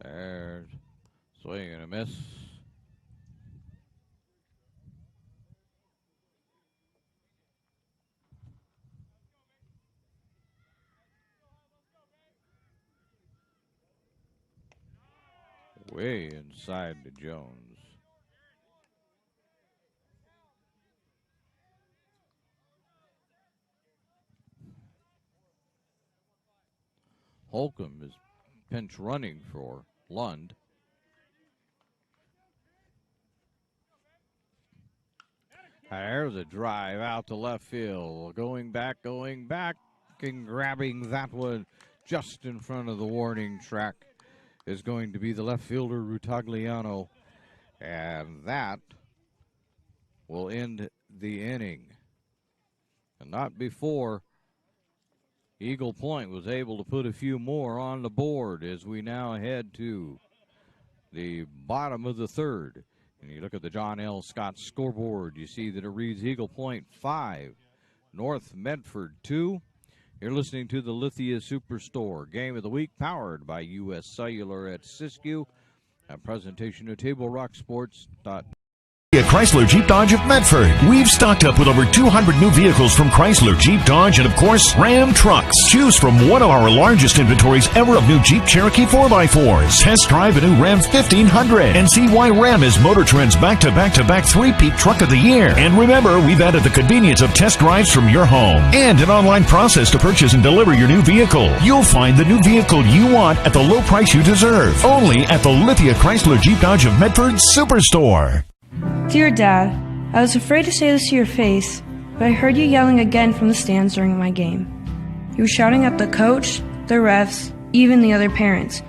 There's swing and a miss. Way inside to Jones. Holcomb is pinch running for Lund. There's a drive out to left field. Going back, and grabbing that one just in front of the warning track is going to be the left fielder, Rutagliano. And that will end the inning. And not before Eagle Point was able to put a few more on the board as we now head to the bottom of the third. And you look at the John L. Scott scoreboard, you see that it reads Eagle Point 5, North Medford 2. You're listening to the Lithia Superstore Game of the Week, powered by U.S. Cellular at Siskiyou. A presentation of TableRockSports.net. Chrysler Jeep Dodge of Medford. We've stocked up with over 200 new vehicles from Chrysler, Jeep Dodge, and of course, Ram trucks. Choose from one of our largest inventories ever of new Jeep Cherokee 4x4s. Test drive a new Ram 1500 and see why Ram is Motor Trend's back-to-back-to-back three-peat truck of the year. And remember, we've added the convenience of test drives from your home and an online process to purchase and deliver your new vehicle. You'll find the new vehicle you want at the low price you deserve. Only at the Lithia Chrysler Jeep Dodge of Medford Superstore. Dear Dad, I was afraid to say this to your face, but I heard you yelling again from the stands during my game. You were shouting at the coach, the refs, even the other parents.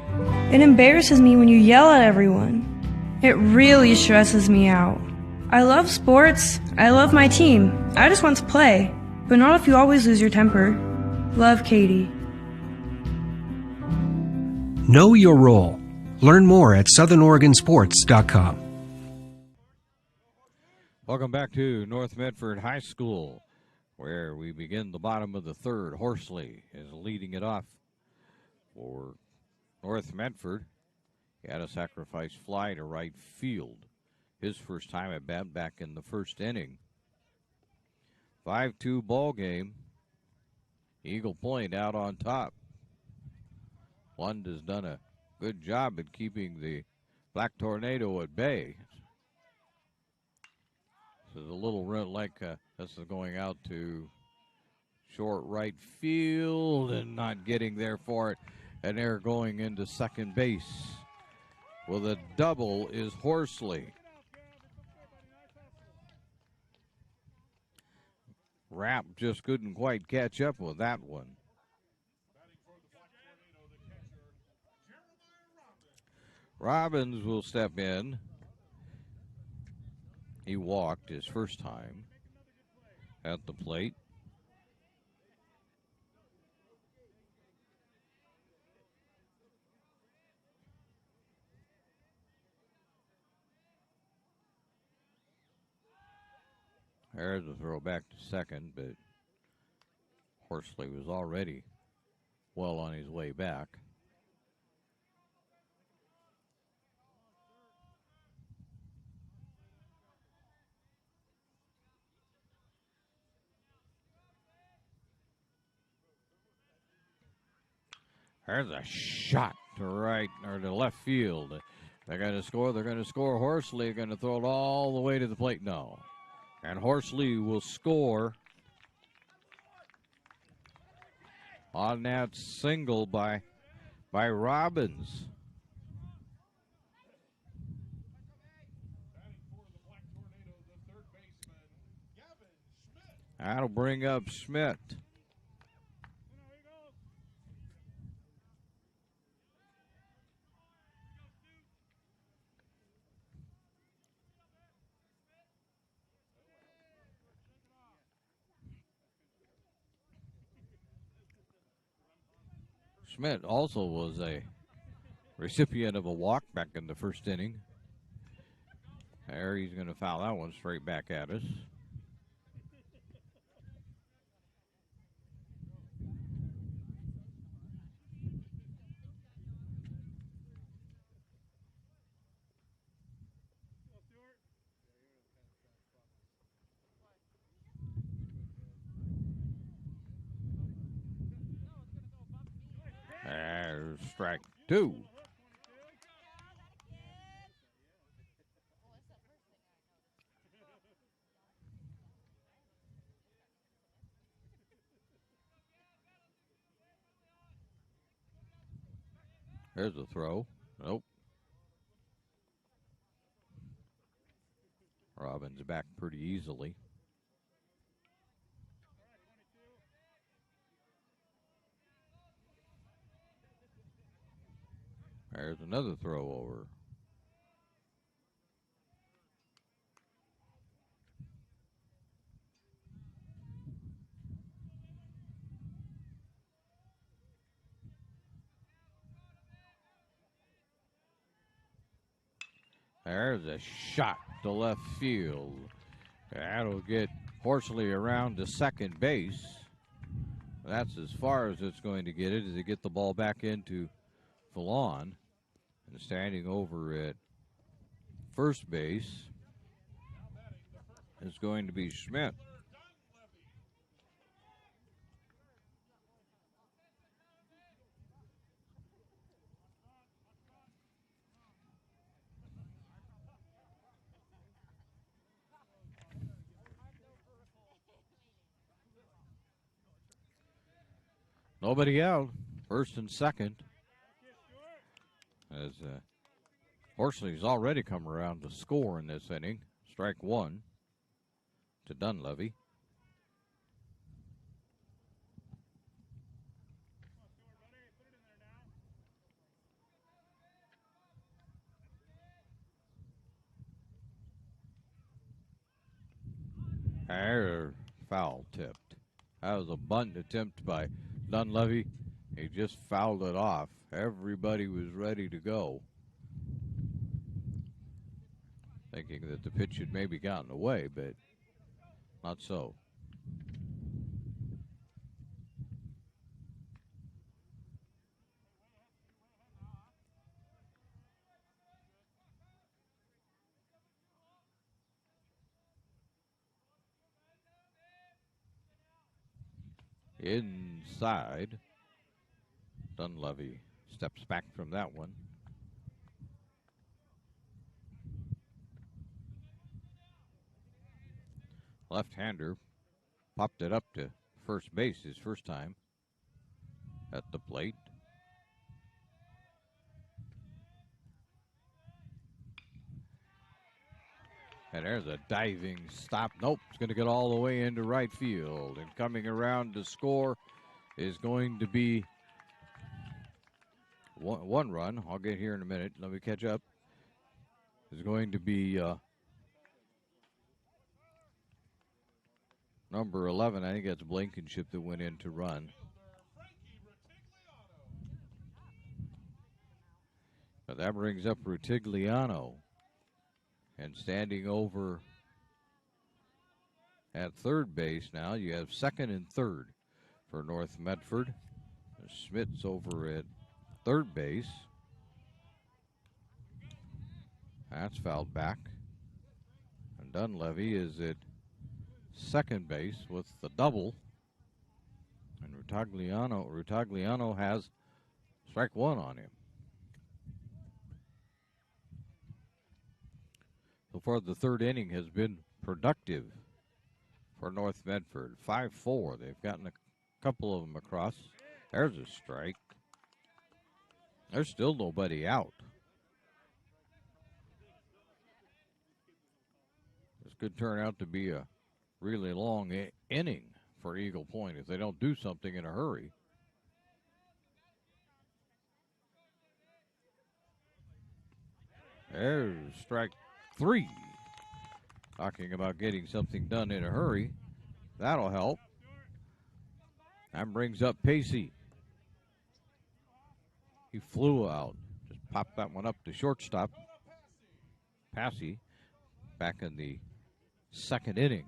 It embarrasses me when you yell at everyone. It really stresses me out. I love sports, I love my team, I just want to play, but not if you always lose your temper. Love, Katie. Know your role. Learn more at SouthernOregonSports.com. Welcome back to North Medford High School. where we begin the bottom of the third. Horsley is leading it off for North Medford. He had a sacrifice fly to right field. His first time at bat back in the first inning. 5-2 ball game. Eagle Point out on top. Lund has done a good job at keeping the Black Tornado at bay. This is a little like this is going out to short right field and not getting there for it. And they're going into second base. With a double is Horsley. Rapp just couldn't quite catch up with that one. Robbins will step in. He walked his first time at the plate. There's a throw back to second, but Horsley was already well on his way back. There's a shot to right or to left field. They're going to score. They're going to score. Horsley going to throw it all the way to the plate. No. And Horsley will score on that single by Robbins. That'll bring up Schmidt. Schmidt also was a recipient of a walk back in the first inning. There, he's going to foul that one straight back at us. There's strike two. There's a throw. Nope. Robbins back pretty easily. There's another throw over. There's a shot to left field. That'll get Horsley around to second base. That's as far as it's going to get it, as they get the ball back into Fallon. And standing over at first base is going to be Schmidt. Nobody out, first and second. As Horsley's already come around to score in this inning. Strike one to Dunleavy. There, foul tipped. That was a bunt attempt by Dunleavy. He just fouled it off. Everybody was ready to go, thinking that the pitch had maybe gotten away, but not so. inside. Dunleavy steps back from that one. Left-hander popped it up to first base his first time at the plate. And there's a diving stop. Nope, it's going to get all the way into right field. And coming around to score is going to be one run. I'll get here in a minute. Let me catch up. Is going to be number 11. I think that's Blankenship that went in to run. But that brings up Rutigliano. And standing over at third base now, you have second and third for North Medford. Schmidt's over at third base. That's fouled back. And Dunleavy is at second base with the double. And Rutigliano has strike one on him. So far, the third inning has been productive for North Medford. 5-4. They've gotten a couple of them across. There's a strike. There's still nobody out. This could turn out to be a really long inning for Eagle Point if they don't do something in a hurry. There's strike 3. Talking about getting something done in a hurry. That'll help. That brings up Pacey. He flew out. Just popped that one up to shortstop. Passy back in the second inning.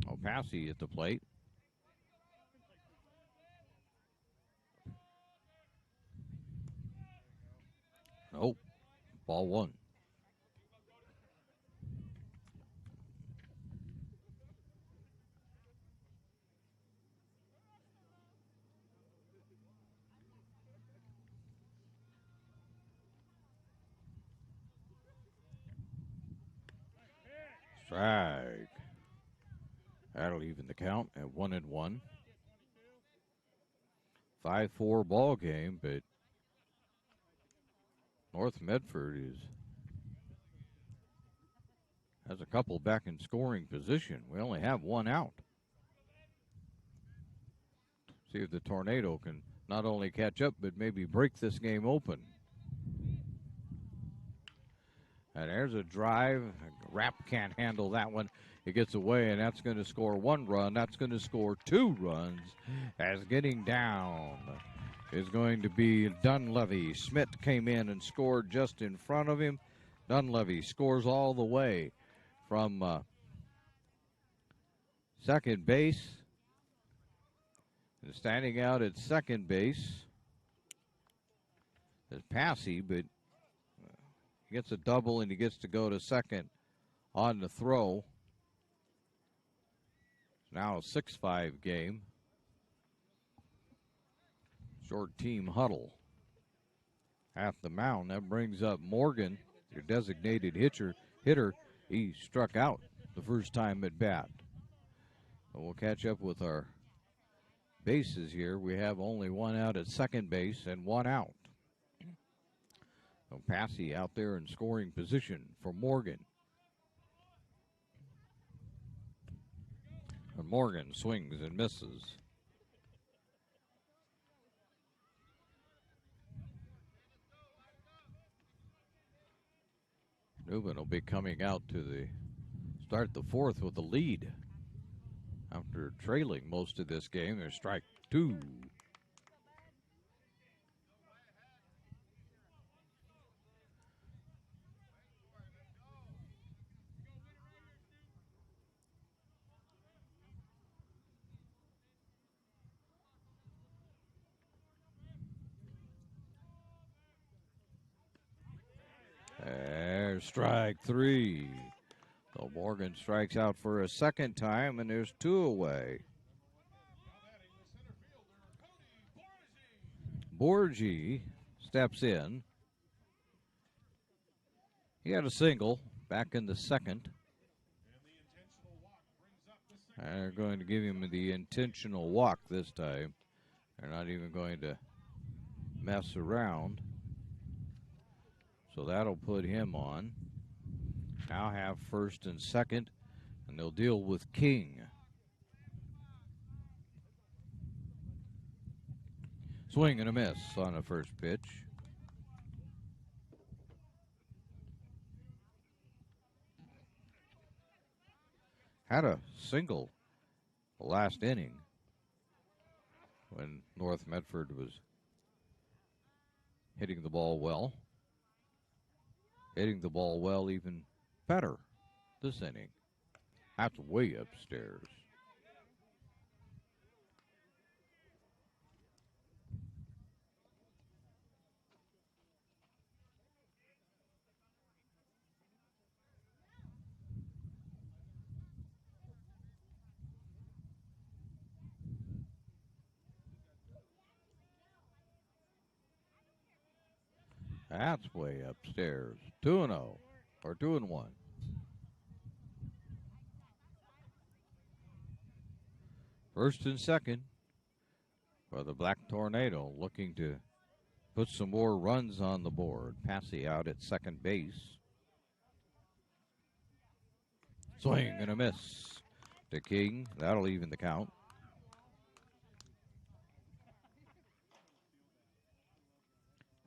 Oh, Passy at the plate. Nope. Ball one. Strike. That'll even the count at 1-1. 5-4 ball game, but North Medford has a couple back in scoring position. We only have one out. See if the Tornado can not only catch up, but maybe break this game open. And there's a drive. Rapp can't handle that one. It gets away, and that's going to score one run. That's going to score 2 runs. As getting down is going to be Dunleavy. Schmidt came in and scored just in front of him. Dunleavy scores all the way from second base. And standing out at second base is Passy, but he gets a double and he gets to go to second on the throw. It's now a 6-5 game. Short team huddle at the mound. That brings up Morgan, your designated hitter. He struck out the first time at bat. So we'll catch up with our bases here. We have only one out at second base and one out. So Passy out there in scoring position for Morgan. And Morgan swings and misses. Newman will be coming out to start the fourth with the lead. After trailing most of this game, there's strike 2. There's strike 3. So Morgan strikes out for a second time, and there's 2 away. Borgie steps in. He had a single back in the second. And they're going to give him the intentional walk this time. They're not even going to mess around. So that'll put him on. Now have first and second, and they'll deal with King. Swing and a miss on the first pitch. Had a single last inning when North Medford was hitting the ball well. Hitting the ball well even better this inning. That's way upstairs. That's way upstairs. 2-0 or 2-1. First and second for the Black Tornado, looking to put some more runs on the board. Passy out at second base. Swing and a miss to King. That'll even the count.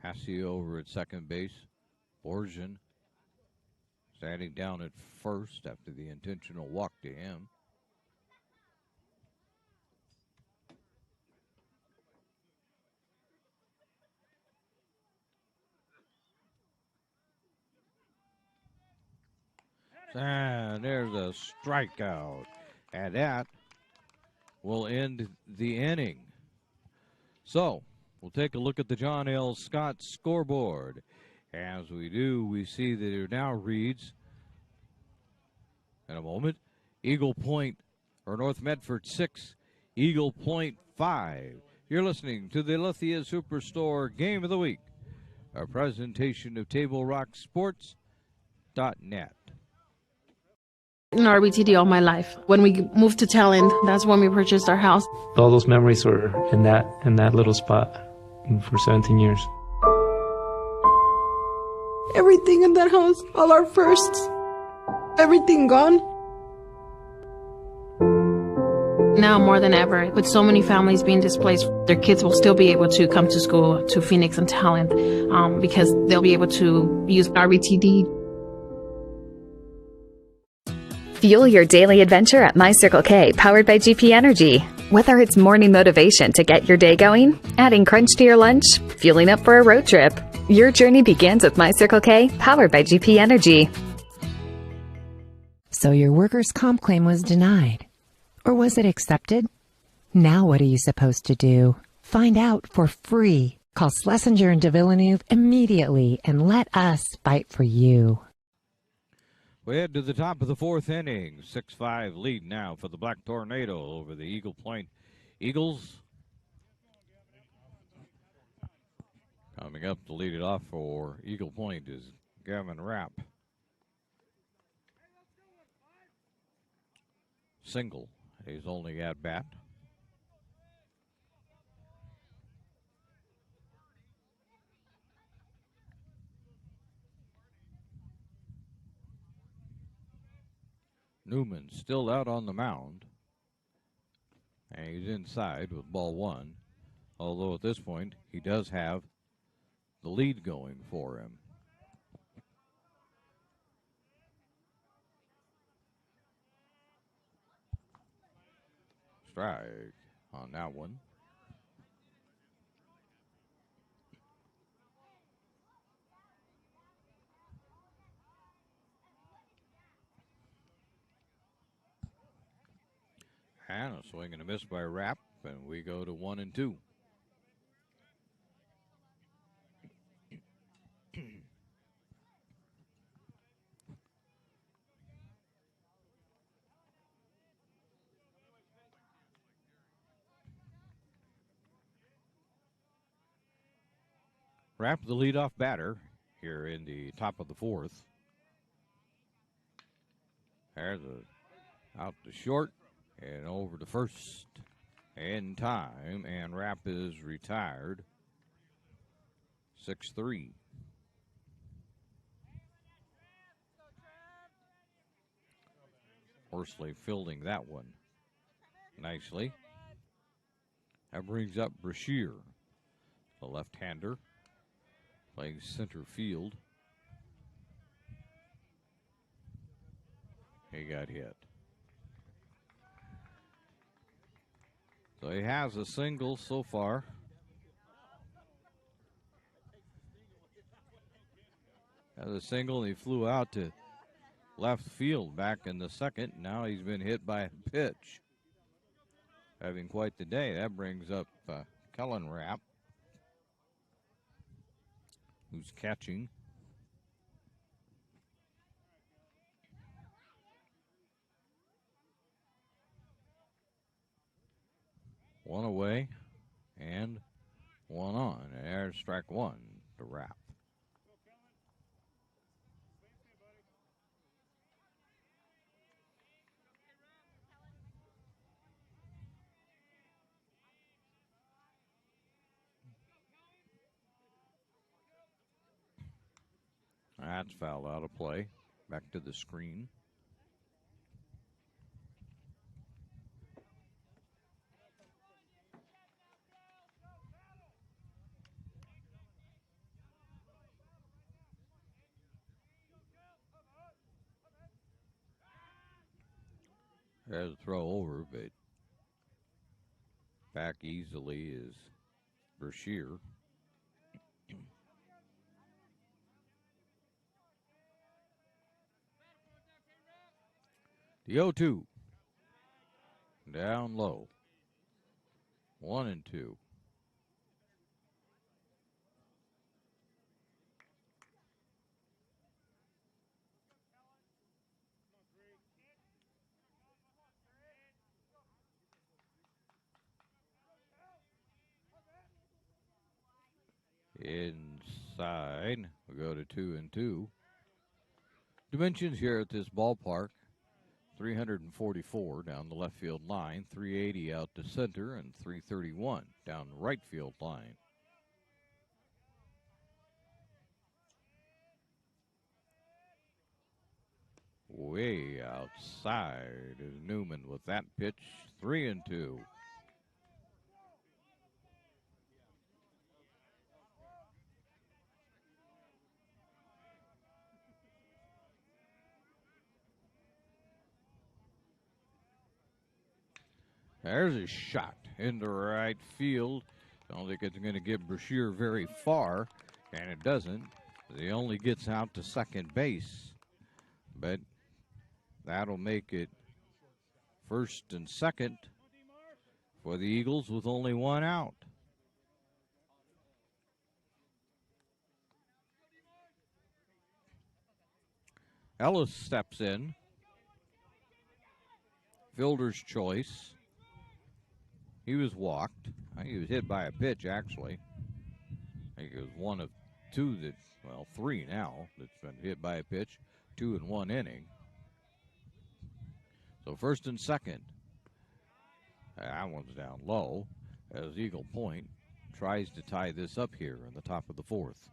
Passy over at second base. Borgian standing down at first after the intentional walk to him. And there's a strikeout. And that will end the inning. So, we'll take a look at the John L. Scott scoreboard. As we do, we see that it now reads, in a moment, Eagle Point, or North Medford 6, Eagle Point 5. You're listening to the Lithia Superstore Game of the Week, a presentation of TableRockSports.net. In RBTD all my life. When we moved to Talent, that's when we purchased our house. All those memories were in that little spot for 17 years. Everything in that house, all our firsts, everything gone. Now more than ever, with so many families being displaced, their kids will still be able to come to school, to Phoenix and Talent, because they'll be able to use RBTD. Fuel your daily adventure at My Circle K, powered by GP Energy. Whether it's morning motivation to get your day going, adding crunch to your lunch, fueling up for a road trip, your journey begins with My Circle K, powered by GP Energy. So your workers' comp claim was denied. Or was it accepted? Now what are you supposed to do? Find out for free. Call Schlesinger and Villeneuve immediately and let us fight for you. We head to the top of the fourth inning. 6-5 lead now for the Black Tornado over the Eagle Point Eagles. Coming up to lead it off for Eagle Point is Gavin Rapp. Single. He's only at bat. Newman still out on the mound. And he's inside with ball one. Although at this point, he does have the lead going for him. Strike on that one. And a swing and a miss by Rapp, and we go to 1-2. Rapp, the leadoff batter here in the top of the fourth. There's out to short and over to first in time, and Rapp is retired. 6-3. Horsley fielding that one nicely. That brings up Brashear, the left-hander, playing center field. He got hit. So he has a single so far. Has a single, and he flew out to left field back in the second. Now he's been hit by a pitch. Having quite the day. That brings up Kellen Rapp, who's catching. One away and one on. And there's strike one to Rapp. That's fouled out of play. Back to the screen. There's a throw over, but back easily is Brashear. The 0-2. Down low. 1-2. Inside, we go to 2-2. Dimensions here at this ballpark: 344 down the left field line, 380 out to center, and 331 down the right field line. Way outside is Newman with that pitch. 3-2. There's a shot into right field. I don't think it's going to get Brashear very far, and it doesn't. He only gets out to second base, but that'll make it first and second for the Eagles with only one out. Ellis steps in. Fielder's choice. He was walked. I think he was hit by a pitch, actually. I think it was one of two that, well, three now that's been hit by a pitch, 2 in 1 inning. So first and second. That one's down low as Eagle Point tries to tie this up here in the top of the fourth.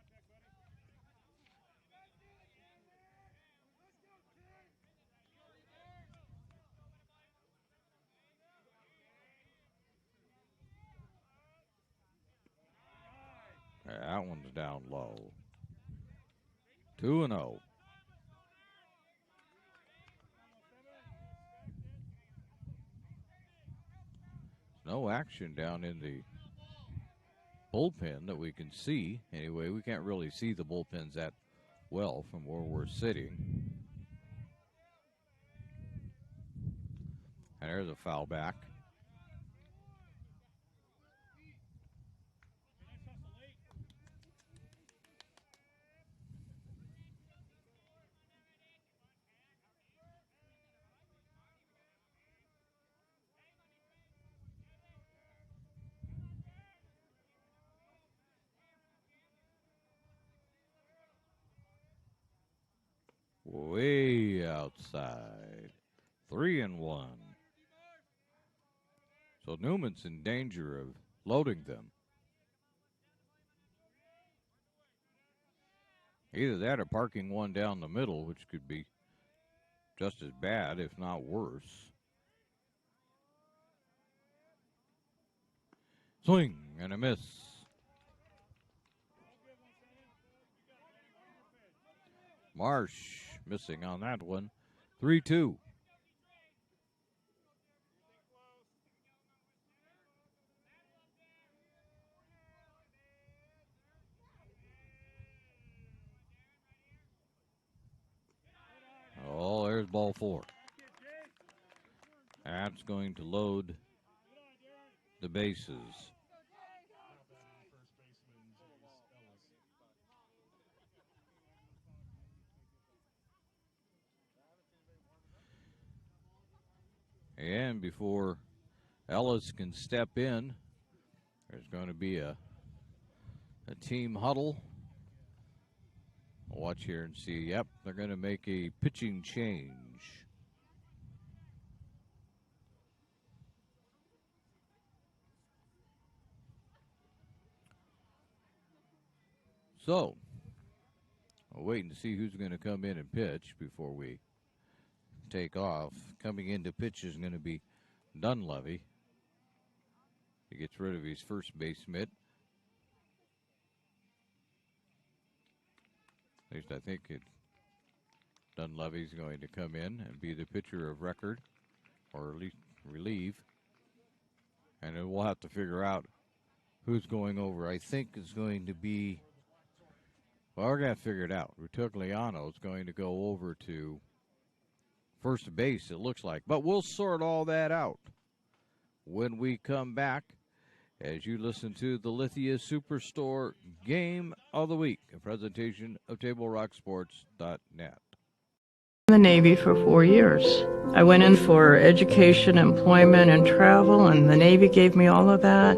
That one's down low. 2-0. No action down in the bullpen that we can see. Anyway, we can't really see the bullpens that well from where we're sitting. And there's a foul back. way outside. 3-1. So Newman's in danger of loading them. Either that or parking one down the middle, which could be just as bad, if not worse. Swing and a miss. Marsh missing on that one. 3-2. Oh, there's ball 4. That's going to load the bases. And before Ellis can step in, there's going to be a team huddle. We'll watch here and see. Yep, they're going to make a pitching change. So, we'll wait and see who's going to come in and pitch before we take off. Coming in to pitch is going to be Dunleavy. He gets rid of his first base mitt. At least I think Dunleavy's going to come in and be the pitcher of record, or at least relieve. And then we'll have to figure out who's going over. I think it's going to be, well, we're going to figure it out. Rutigliano is going to go over to first base, it looks like. But we'll sort all that out when we come back as you listen to the Lithia Superstore Game of the Week, a presentation of TableRockSports.net. In the Navy for 4 years. I went in for education, employment, and travel, and the Navy gave me all of that.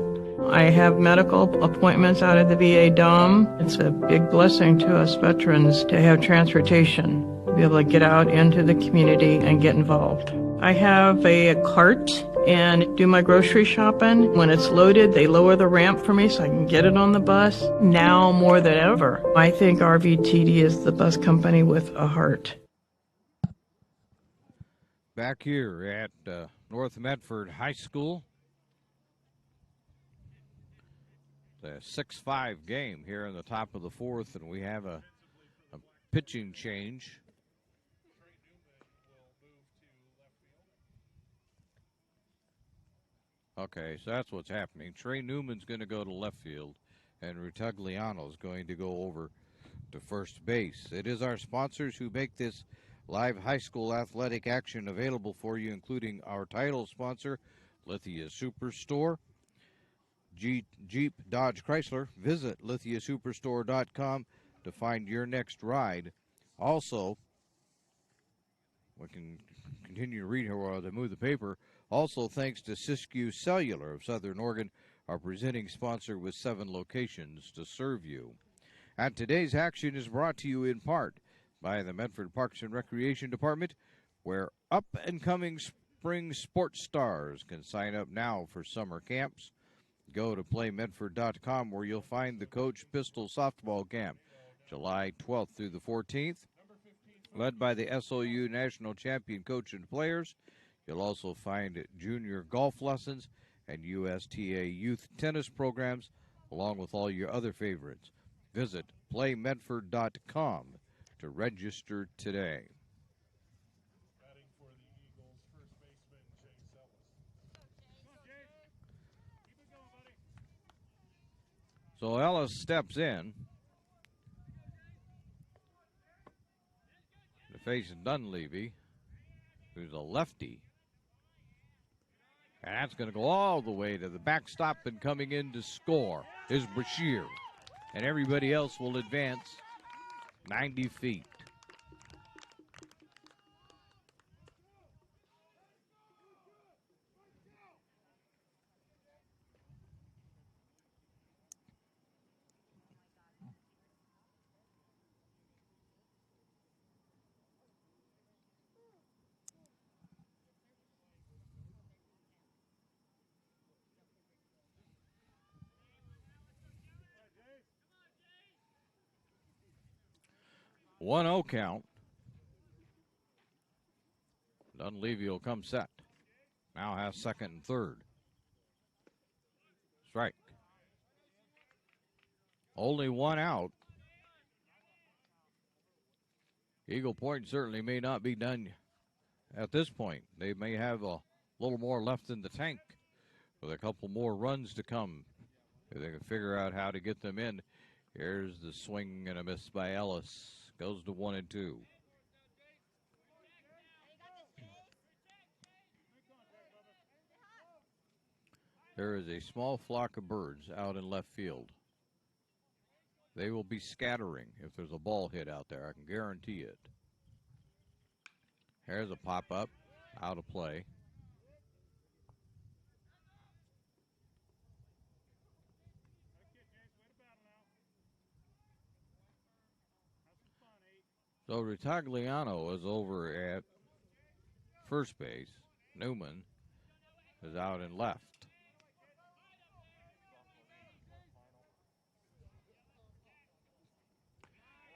I have medical appointments out of the VA Dome. It's a big blessing to us veterans to have transportation, to be able to get out into the community and get involved. I have a cart and do my grocery shopping. When it's loaded, they lower the ramp for me so I can get it on the bus. Now more than ever, I think RVTD is the bus company with a heart. Back here at North Medford High School, the 6-5 game here in the top of the fourth, and we have a pitching change. Okay, so that's what's happening. Trey Newman's going to go to left field, and Rutigliano's going to go over to first base. It is our sponsors who make this live high school athletic action available for you, including our title sponsor, Lithia Superstore, Jeep Dodge Chrysler. Visit lithiasuperstore.com to find your next ride. Also, we can continue to read here while they move the paper. Also, thanks to Siskiyou Cellular of Southern Oregon, our presenting sponsor with 7 locations to serve you. And today's action is brought to you in part by the Medford Parks and Recreation Department, where up-and-coming spring sports stars can sign up now for summer camps. Go to playmedford.com, where you'll find the Coach Pistol Softball Camp, July 12th through the 14th, led by the SOU National Champion coach and players. You'll also find junior golf lessons and USTA youth tennis programs, along with all your other favorites. Visit playmedford.com to register today. So Ellis steps in to face Dunleavy, who's a lefty. And that's going to go all the way to the backstop, and coming in to score is Brashear. And everybody else will advance 90 feet. 1-0 count. Dunleavy will come set. Now has second and third. Strike. Only one out. Eagle Point certainly may not be done at this point. They may have a little more left in the tank with a couple more runs to come. If they can figure out how to get them in. Here's the swing and a miss by Ellis. Goes to 1-2. There is a small flock of birds out in left field. They will be scattering if there's a ball hit out there. I can guarantee it. Here's a pop-up. Out of play. So Ritagliano is over at first base. Newman is out in left.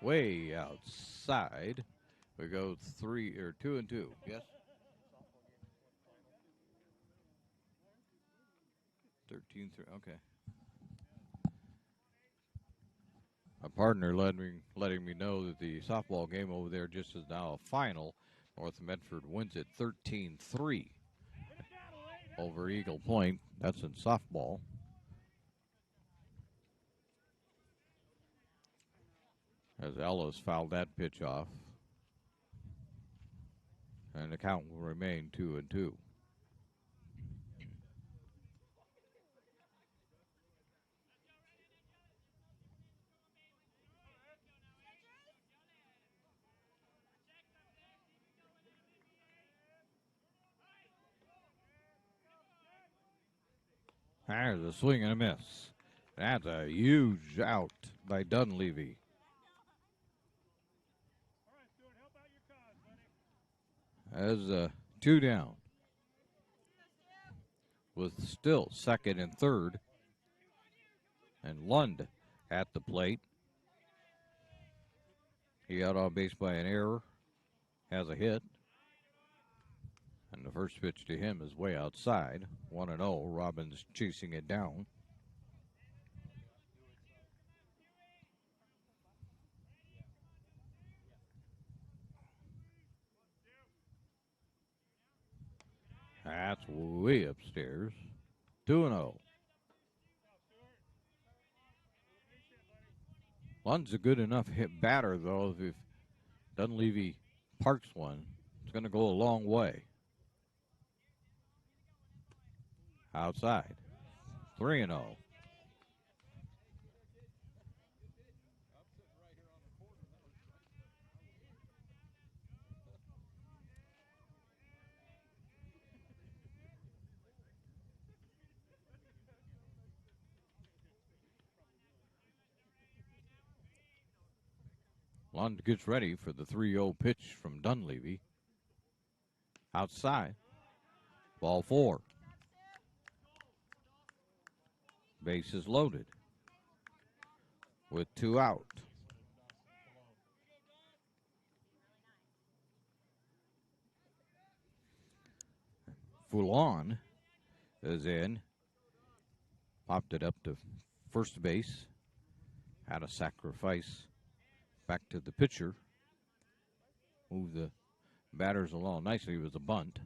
Way outside. We go 2-2. Yes? 13-3. Okay. My partner letting me know that the softball game over there just is now a final. North Medford wins it 13-3 over Eagle Point. That's in softball. As Ellis fouled that pitch off. And the count will remain 2-2. There's a swing and a miss. That's a huge out by Dunleavy. As 2 down. With still second and third. And Lund at the plate. He got on base by an error. Has a hit. And the first pitch to him is way outside. 1-0. Robbins chasing it down. That's way upstairs. 2-0. Lund's a good enough hit batter, though. If Dunleavy parks one, it's going to go a long way. Outside. 3-0. Lund gets ready for the 3-0 pitch from Dunleavy. Outside. Ball 4. Base is loaded. With 2 out. Foulon is in. Popped it up to first base. Had a sacrifice. Back to the pitcher. Moved the batters along nicely. It was a bunt.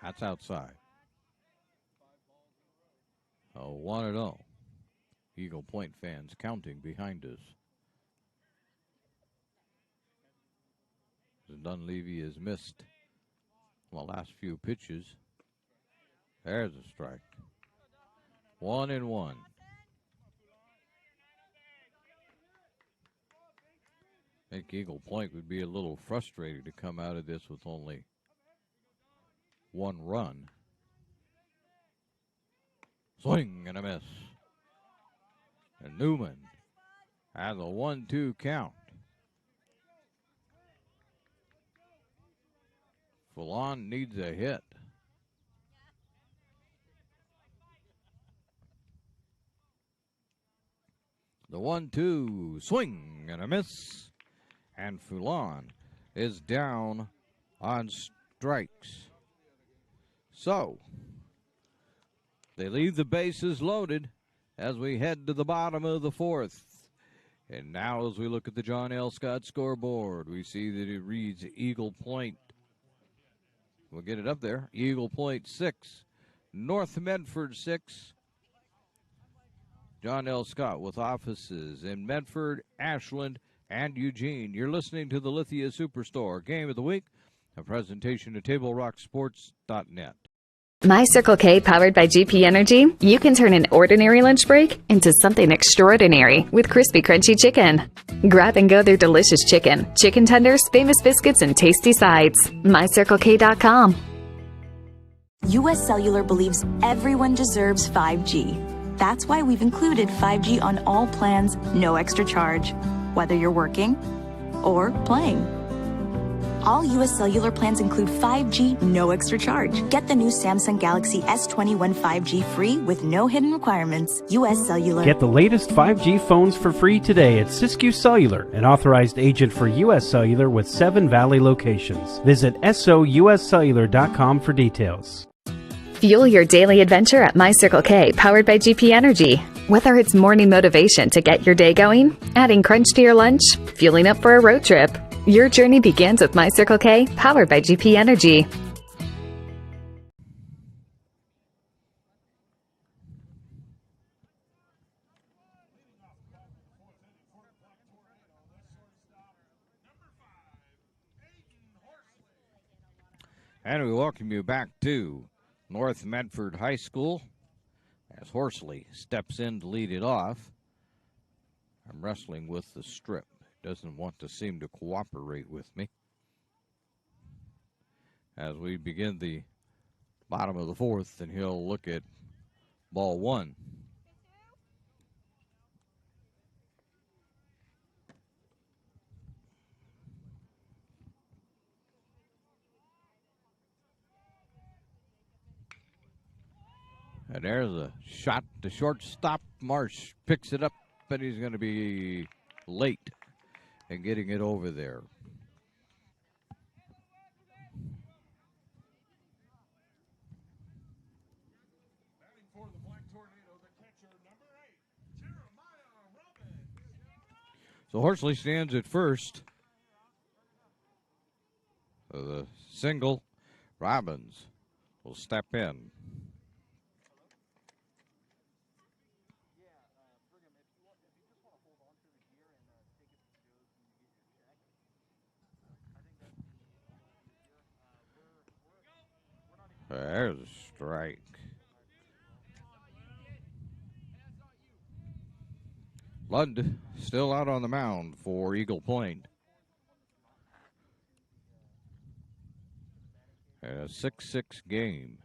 That's outside. 1-0. Eagle Point fans counting behind us. Dunleavy has missed the last few pitches. There's a strike. 1-1. I think Eagle Point would be a little frustrated to come out of this with only 1 run. Swing and a miss. And Newman has a 1-2 count. Foulon needs a hit. The 1-2 swing and a miss. And Foulon is down on strikes. So, they leave the bases loaded as we head to the bottom of the fourth. And now as we look at the John L. Scott scoreboard, we see that it reads Eagle Point. We'll get it up there. Eagle Point 6, North Medford 6. John L. Scott with offices in Medford, Ashland, and Eugene. You're listening to the Lithia Superstore Game of the Week, a presentation of TableRockSports.net. My Circle K, powered by GP Energy, you can turn an ordinary lunch break into something extraordinary with crispy, crunchy chicken. Grab and go their delicious chicken, chicken tenders, famous biscuits, and tasty sides. MyCircleK.com. US Cellular believes everyone deserves 5G. That's why we've included 5G on all plans, no extra charge, whether you're working or playing. All US Cellular plans include 5G, no extra charge. Get the new Samsung Galaxy S21 5G free with no hidden requirements. US Cellular. Get the latest 5G phones for free today at Siskiyou Cellular, an authorized agent for US Cellular with 7 Valley locations. Visit souscellular.com for details. Fuel your daily adventure at My Circle K, powered by GP Energy. Whether it's morning motivation to get your day going, adding crunch to your lunch, fueling up for a road trip, your journey begins with My Circle K, powered by GP Energy. And we welcome you back to North Medford High School as Horsley steps in to lead it off. I'm wrestling with the strip. Doesn't want to seem to cooperate with me. As we begin the bottom of the fourth, and he'll look at ball one. And there's a shot to shortstop. Marsh picks it up, but he's going to be late in getting it over there. So Horsley stands at first. So the single, Robbins will step in. There's a strike. Lund still out on the mound for Eagle Point. A 6-6 game.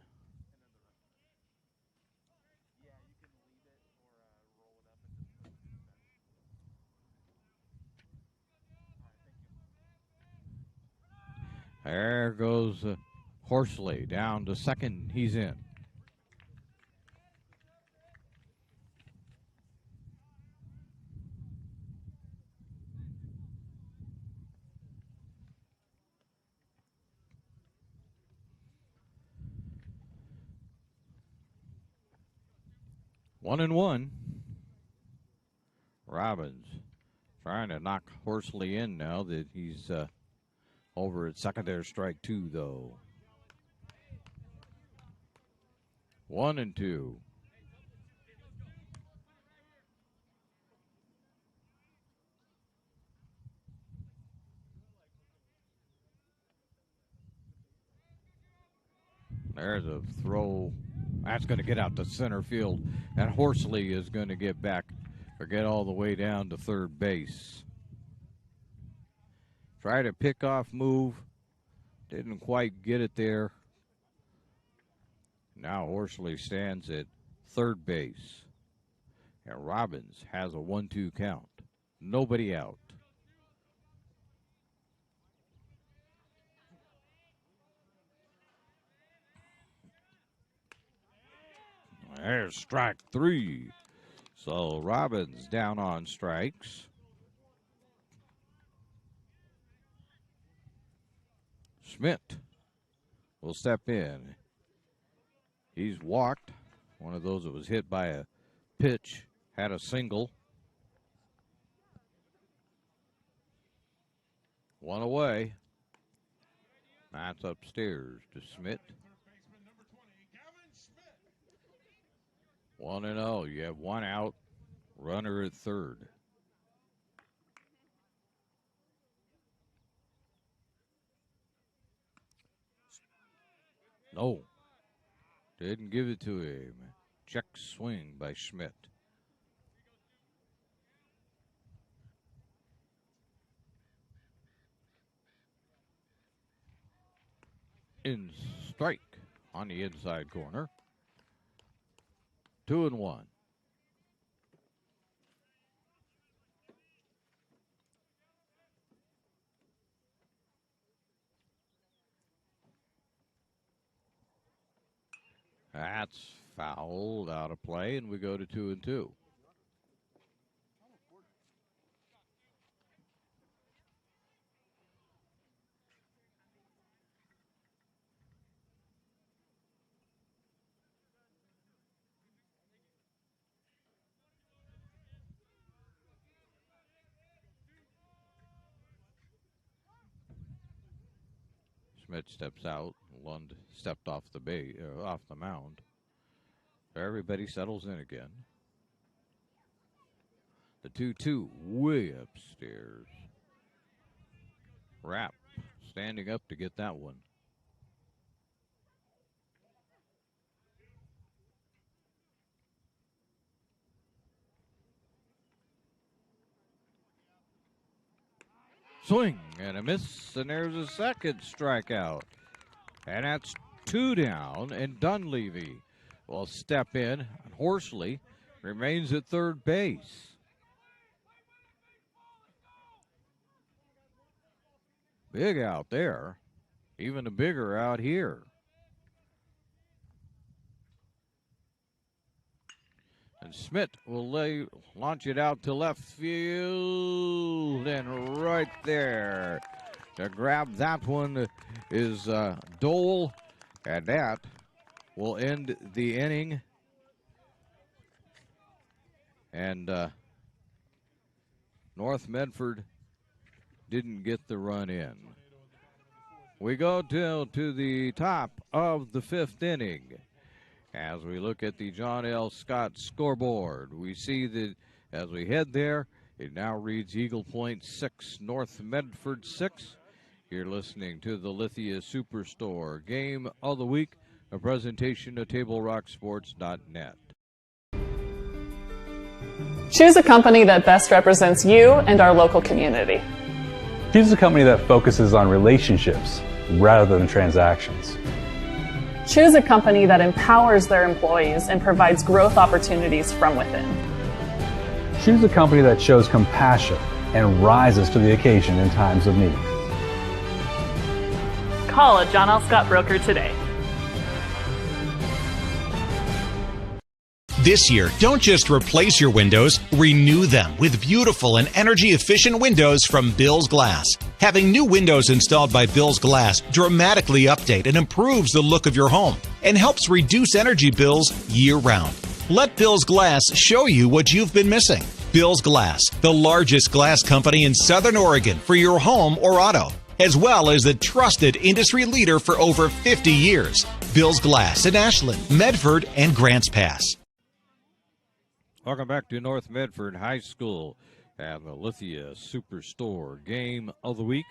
There goes Horsley down to second. He's in. One and one. Robbins trying to knock Horsley in now that he's over at second. There, strike two, though. 1-2. There's a throw. That's going to get out to center field. And Horsley is going to get back or get all the way down to third base. Try to pick off move. Didn't quite get it there. Now Horsley stands at third base. And Robbins has a 1-2 count. Nobody out. There's strike three. So Robbins down on strikes. Schmidt will step in. He's walked. One of those that was hit by a pitch, had a single. One away. That's upstairs to Schmidt. 1-0. You have one out. Runner at third. No. Didn't give it to him. Check swing by Schmidt. In strike on the inside corner. 2-1. That's fouled out of play, and we go to 2-2. Schmidt steps out. Lund stepped off the mound. Everybody settles in again. The 2-2 way upstairs. Rapp standing up to get that one. Swing and a miss, and there's a second strikeout. And that's 2 down, and Dunleavy will step in. Horsley remains at third base. Big out there, even a bigger out here. And Schmidt will launch it out to left field, and right there to grab that one is Dole, and that will end the inning. And North Medford didn't get the run in. We go to the top of the 5th inning. As we look at the John L. Scott scoreboard, we see that as we head there, it now reads Eagle Point 6, North Medford 6. You're listening to the Lithia Superstore Game of the Week, a presentation of TableRockSports.net. Choose a company that best represents you and our local community. Choose a company that focuses on relationships rather than transactions. Choose a company that empowers their employees and provides growth opportunities from within. Choose a company that shows compassion and rises to the occasion in times of need. Call a John L. Scott broker today. This year, don't just replace your windows, renew them with beautiful and energy-efficient windows from Bill's Glass. Having new windows installed by Bill's Glass dramatically update and improves the look of your home and helps reduce energy bills year-round. Let Bill's Glass show you what you've been missing. Bill's Glass, the largest glass company in Southern Oregon for your home or auto, as well as the trusted industry leader for over 50 years. Bill's Glass in Ashland, Medford, and Grants Pass. Welcome back to North Medford High School and the Lithia Superstore Game of the Week.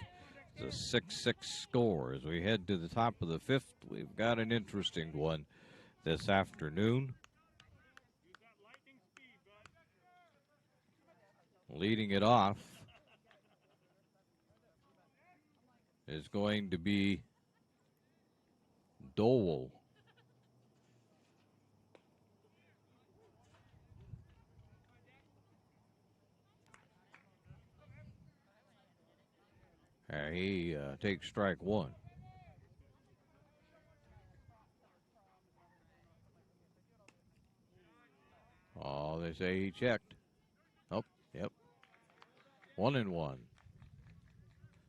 It's a 6-6 score. As we head to the top of the 5th, we've got an interesting one this afternoon. Leading it off is going to be Dole. He takes strike one. Oh, they say he checked. Oh, yep. 1-1.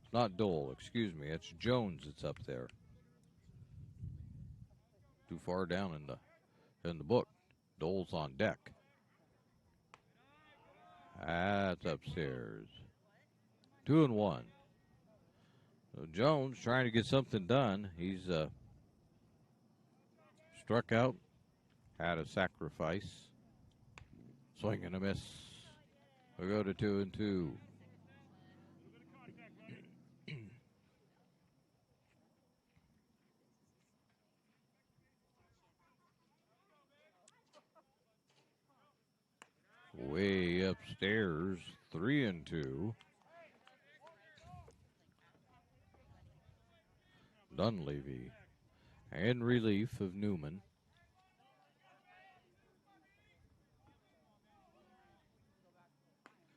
It's not Dole, excuse me. It's Jones that's up there. Too far down in the book. Dole's on deck. That's upstairs. 2-1. So Jones trying to get something done. He's struck out, had a sacrifice. Swing and a miss. We'll go to 2-2. Way upstairs, 3-2. Dunleavy in relief of Newman.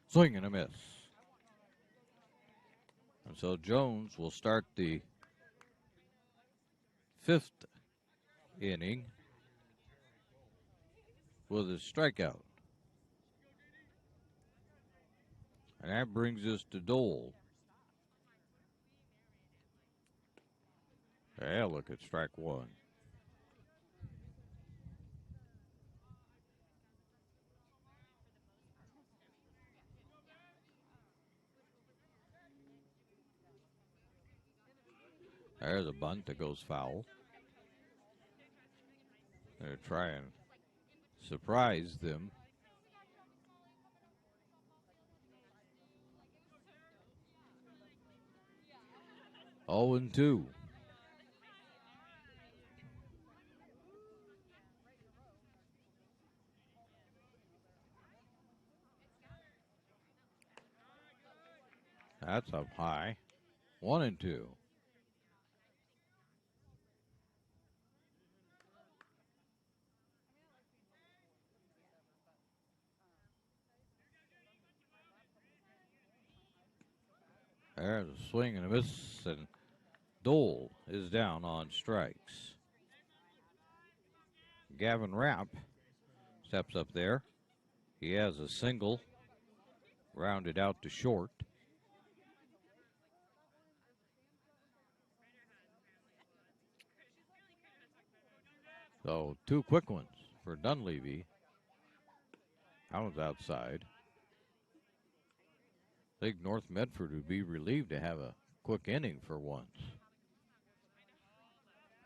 Swing and a miss. And so Jones will start the 5th inning with a strikeout. And that brings us to Dole. Yeah, look at strike one. There's a bunt that goes foul. They're trying to surprise them. Oh, 2. That's up high. 1-2. There's a swing and a miss, and Dole is down on strikes. Gavin Rapp steps up there. He has a single rounded out to short. So 2 quick ones for Dunleavy. That one's outside. I think North Medford would be relieved to have a quick inning for once.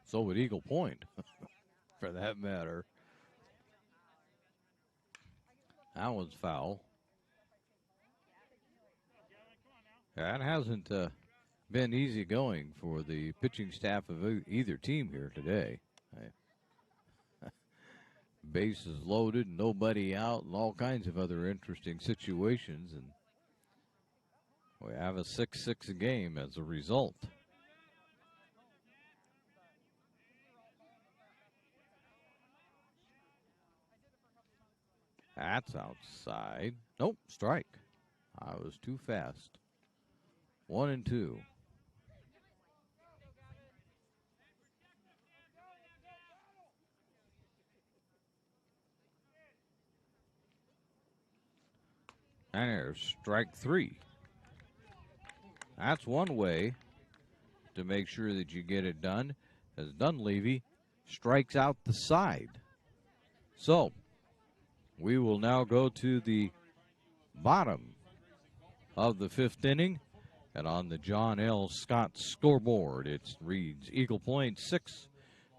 So would Eagle Point, for that matter. That one's foul. That hasn't been easy going for the pitching staff of either team here today. Bases loaded, nobody out, and all kinds of other interesting situations. And we have a 6-6 game as a result. That's outside. Nope, strike. I was too fast. 1-2. And there's strike 3. That's one way to make sure that you get it done, as Dunleavy strikes out the side. So we will now go to the bottom of the 5th inning. And on the John L. Scott scoreboard, it reads Eagle Point 6,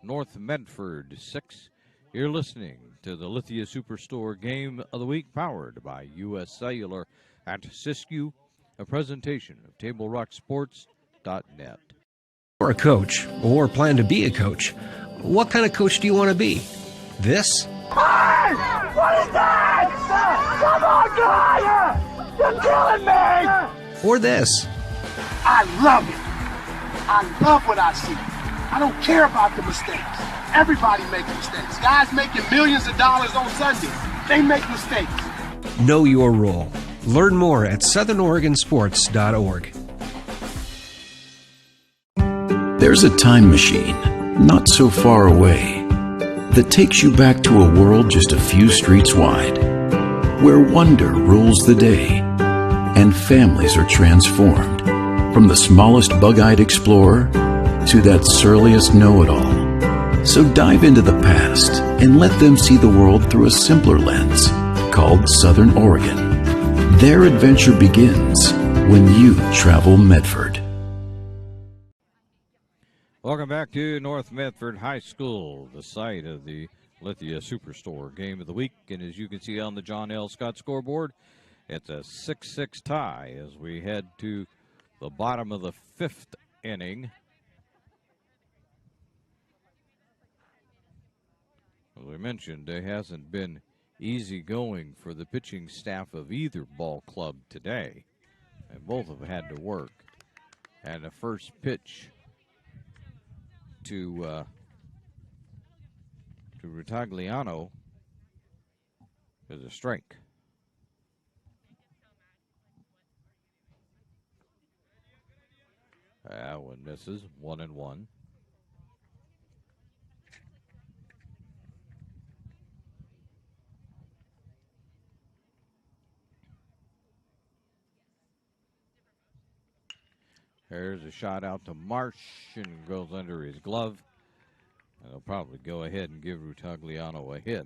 North Medford 6. You're listening to the Lithia Superstore Game of the Week, powered by U.S. Cellular at Siskiyou, a presentation of TableRockSports.net. Or a coach, or plan to be a coach. What kind of coach do you want to be? This? Hey! What is that? Come on, God! You're killing me! Or this? I love it. I love what I see. I don't care about the mistakes. Everybody makes mistakes. Guys making millions of dollars on Sunday, they make mistakes. Know your role. Learn more at southernoregonsports.org. There's a time machine not so far away that takes you back to a world just a few streets wide, where wonder rules the day and families are transformed, from the smallest bug-eyed explorer to that surliest know-it-all. So dive into the past and let them see the world through a simpler lens called Southern Oregon. Their adventure begins when you travel Medford. Welcome back to North Medford High School, the site of the Lithia Superstore Game of the Week. And as you can see on the John L. Scott scoreboard, it's a 6-6 tie as we head to the bottom of the 5th inning. As we mentioned, it hasn't been easy going for the pitching staff of either ball club today, and both have had to work. And the first pitch to Rutagliano is a strike. That one misses, 1-1. There's a shot out to Marsh and goes under his glove. And they'll probably go ahead and give Rutagliano a hit.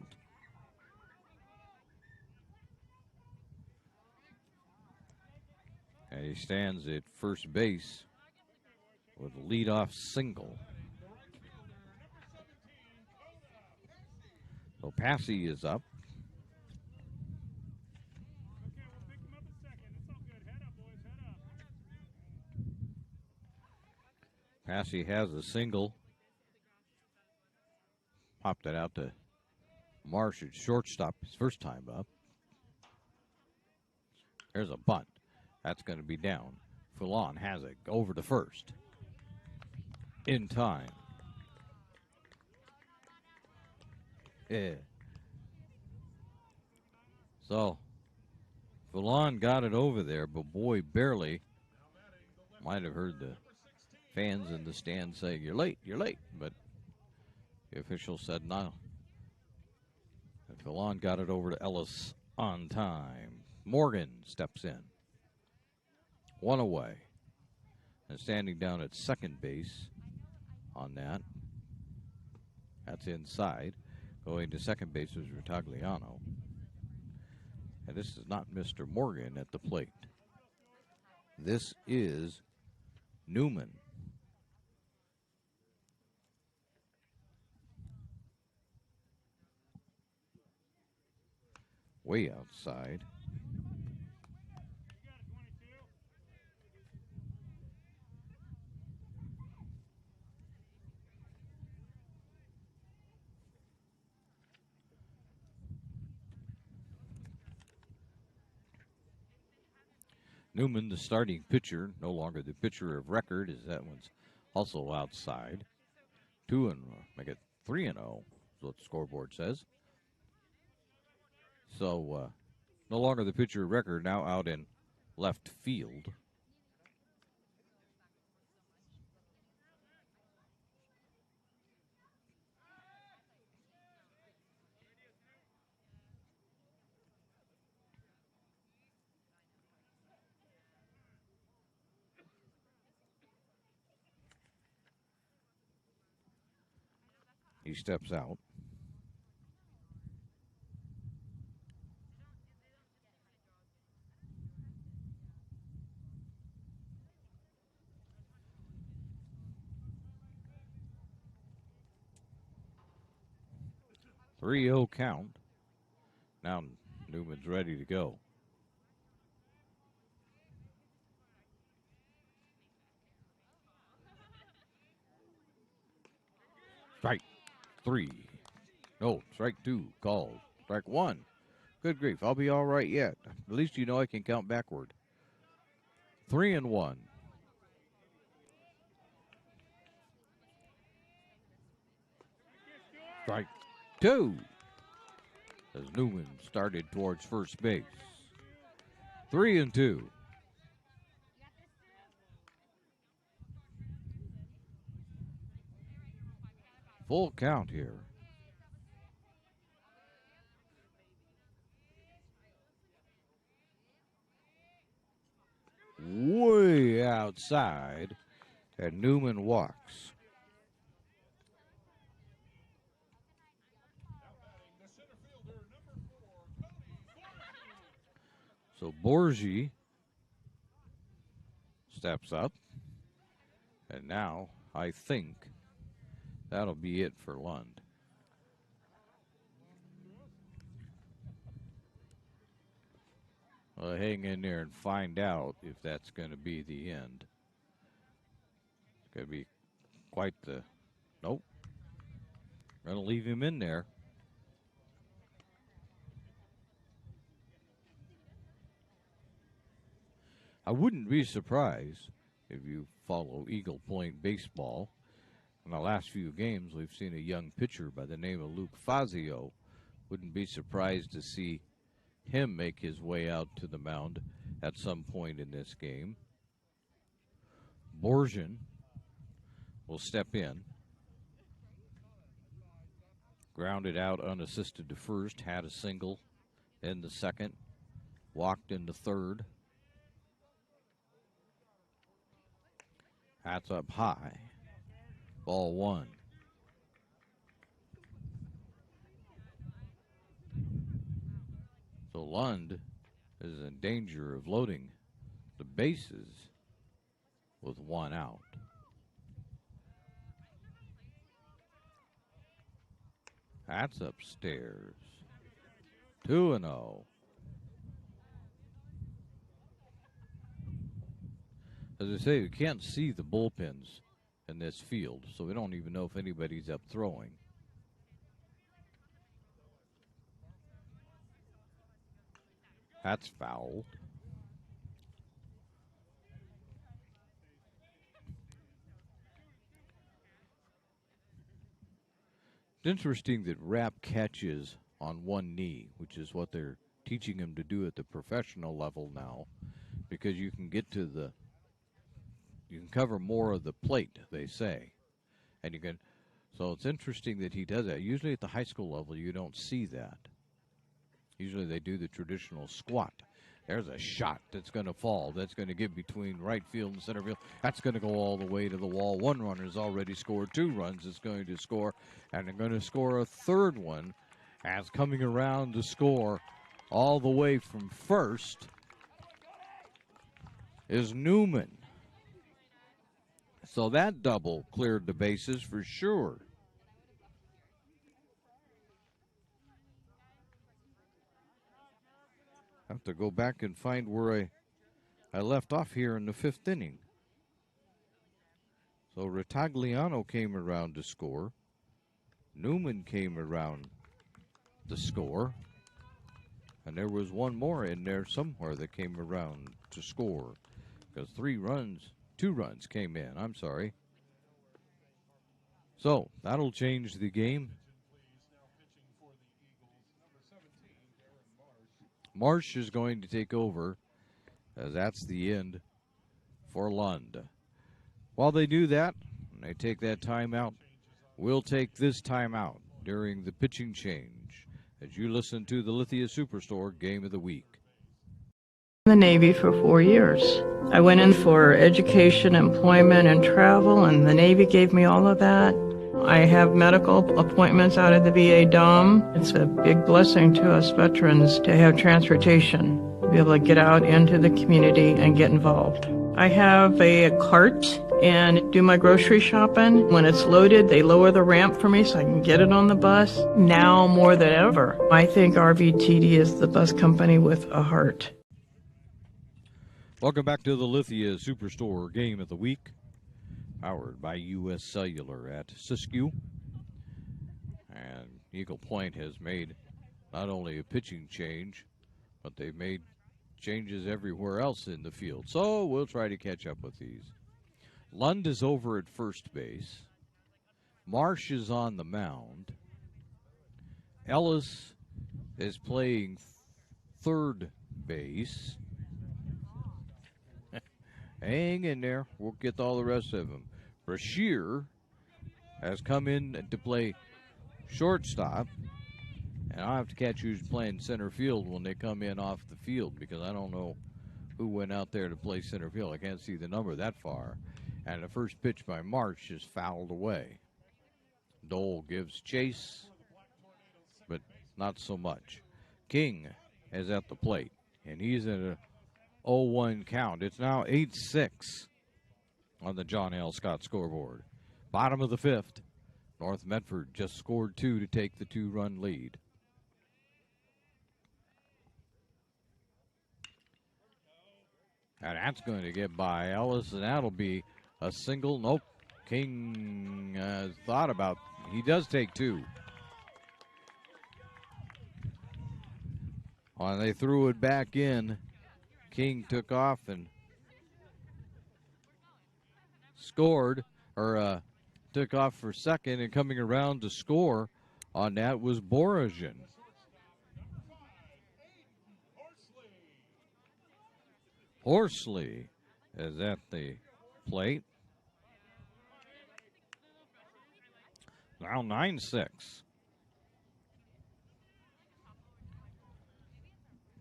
And he stands at first base with a leadoff single. So Passy is up. Passy has a single. Popped it out to Marsh at shortstop his first time up. There's a bunt. That's going to be down. Fulon has it over to first. In time. Yeah. So, Fulon got it over there, but boy, barely. Might have heard the fans in the stand say, you're late, but the official said no. And Fulon got it over to Ellis on time. Morgan steps in. One away. And standing down at second base on that. That's inside. Going to second base is Rutagliano. And this is not Mr. Morgan at the plate. This is Newman. Way outside. Newman, the starting pitcher, no longer the pitcher of record, as that one's also outside. 2-0, make it 3-0, is what the scoreboard says. So, no longer the pitcher of record, now out in left field. He steps out. Three-0 count. Now Newman's ready to go. Strike 3. No, strike 2 called. Strike 1. Good grief, I'll be all right yet. At least you know I can count backward. 3-1. Strike 2. As Newman started towards first base. 3-2. Full count here. outside, and Newman walks. So Borgie steps up, and now I think that'll be it for Lund. Well, hang in there and find out if that's going to be the end. It's going to be quite the... Nope. Going to leave him in there. I wouldn't be surprised if you follow Eagle Point baseball. In the last few games, we've seen a young pitcher by the name of Luke Fazio. Wouldn't be surprised to see him make his way out to the mound at some point in this game. Borgen will step in. Grounded out unassisted to first, had a single in the second, walked into third. That's up high. Ball one. So Lund is in danger of loading the bases with one out. That's upstairs. 2-0. As I say, we can't see the bullpens in this field, so we don't even know if anybody's up throwing. That's foul. It's interesting that Rapp catches on one knee, which is what they're teaching him to do at the professional level now, because you can get to the, you can cover more of the plate, they say. And you can, so it's interesting that he does that. Usually at the high school level, you don't see that. Usually they do the traditional squat. There's a shot that's going to fall. That's going to get between right field and center field. That's going to go all the way to the wall. One runner's already scored 2 runs. It's going to score, and they're going to score a third one as coming around to score all the way from first is Newman. So that double cleared the bases for sure. I have to go back and find where I left off here in the 5th inning. So Ritagliano came around to score. Newman came around to score. And there was one more in there somewhere that came around to score. Because 2 runs came in. I'm sorry. So that'll change the game. Marsh is going to take over, as that's the end for Lund. While they do that, and they take that timeout, we'll take this timeout during the pitching change as you listen to the Lithia Superstore Game of the Week. In the Navy for 4 years. I went in for education, employment, and travel, and the Navy gave me all of that. I have medical appointments out of the VA DOM. It's a big blessing to us veterans to have transportation, to be able to get out into the community and get involved. I have a cart and do my grocery shopping. When it's loaded, they lower the ramp for me so I can get it on the bus. Now more than ever, I think RVTD is the bus company with a heart. Welcome back to the Lithia Superstore Game of the Week, powered by U.S. Cellular at Siskiyou. And Eagle Point has made not only a pitching change, but they've made changes everywhere else in the field. So we'll try to catch up with these. Lund is over at first base. Marsh is on the mound. Ellis is playing third base. Hang in there. We'll get all the rest of them. Brashear has come in to play shortstop. And I'll have to catch who's playing center field when they come in off the field, because I don't know who went out there to play center field. I can't see the number that far. And the first pitch by Marsh is fouled away. Dole gives chase, but not so much. King is at the plate, and he's at a 0-1 count. It's now 8-6 on the John L. Scott scoreboard. Bottom of the fifth. North Medford just scored 2 to take the 2-run lead. And that's going to get by Ellis, and that'll be a single. Nope. King thought about, he does take 2. When they threw it back in, King took off and scored, or took off for second, and coming around to score on that was Borojan. Horsley is at the plate. Now 9-6.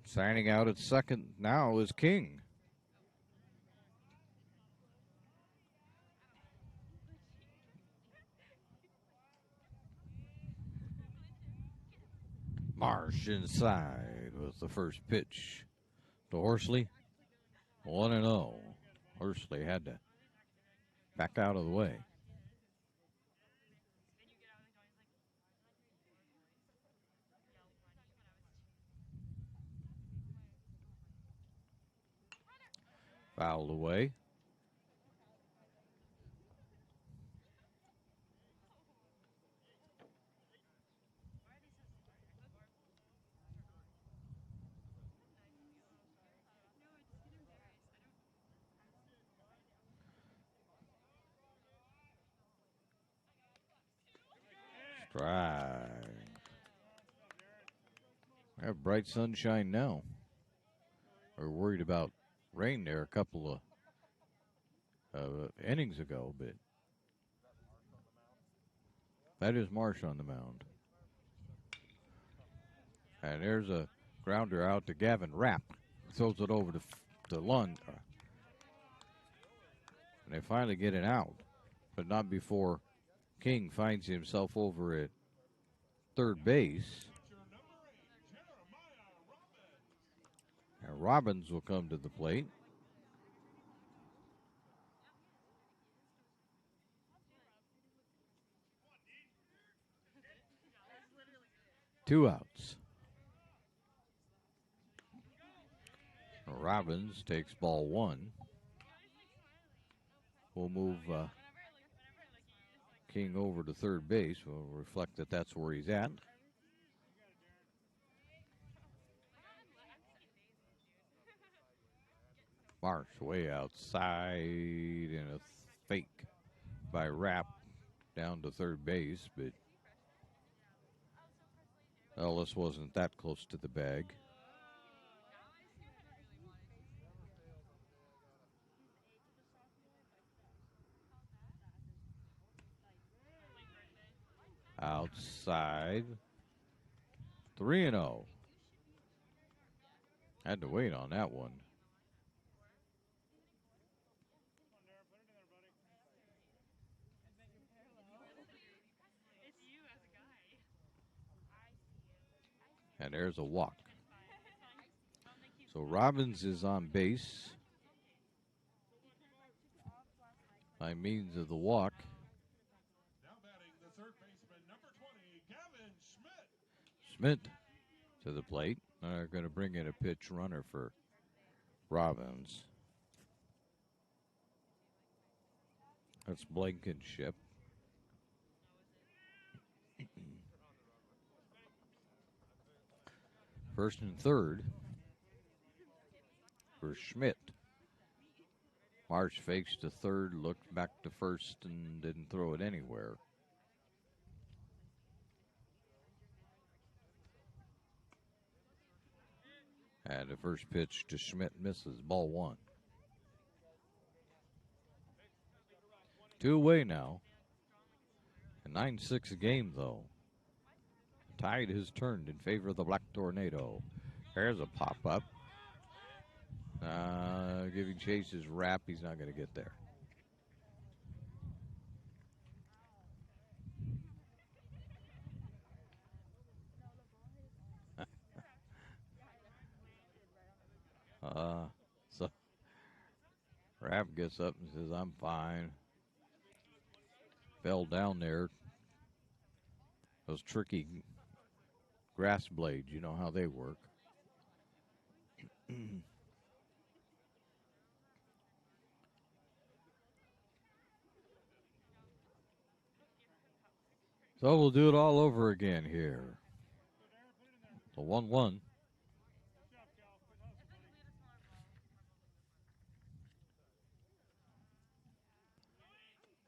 Signing out at second now is King. Marsh inside with the first pitch to Horsley. 1-0. Horsley had to back out of the way. Fouled away. Strike. We have bright sunshine now. We're worried about rain there a couple of innings ago, but that is Marsh on the mound. And there's a grounder out to Gavin Rapp. Throws it over to Lund. And they finally get it out, but not before King finds himself over at third base. And Robbins will come to the plate. Two outs. Robbins takes ball 1. We'll move King over to third base. We'll reflect that that's where he's at. Marsh way outside and a fake by Rapp down to third base, but Ellis wasn't that close to the bag. Outside. 3-0. Had to wait on that one. And there's a walk. So Robbins is on base by means of the walk. Schmidt to the plate. They're going to bring in a pitch runner for Robbins. That's Blankenship. First and third for Schmidt. Marsh fakes to third, looked back to first, and didn't throw it anywhere. And the first pitch to Schmidt misses, ball 1. 2 away now. A 9-6 game, though. Tide has turned in favor of the Black Tornado. There's a pop-up. Giving Chase his wrap. He's not going to get there. So Rapp gets up and says, I'm fine. Fell down there. Those tricky grass blades, you know how they work. So we'll do it all over again here. The 1-1.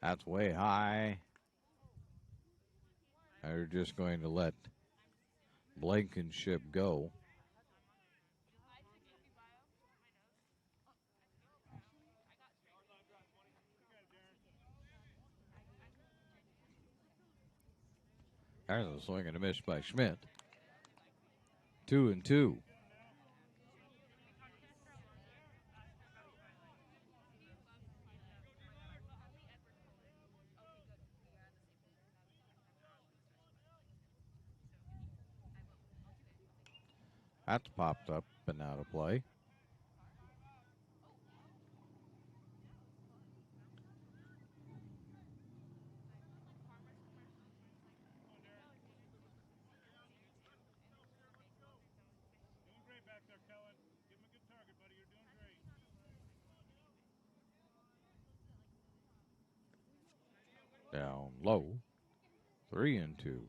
That's way high. They're just going to let Blankenship go. There's a swing and a miss by Schmidt. 2-2. That's popped up and out of play. Down low. 3-2.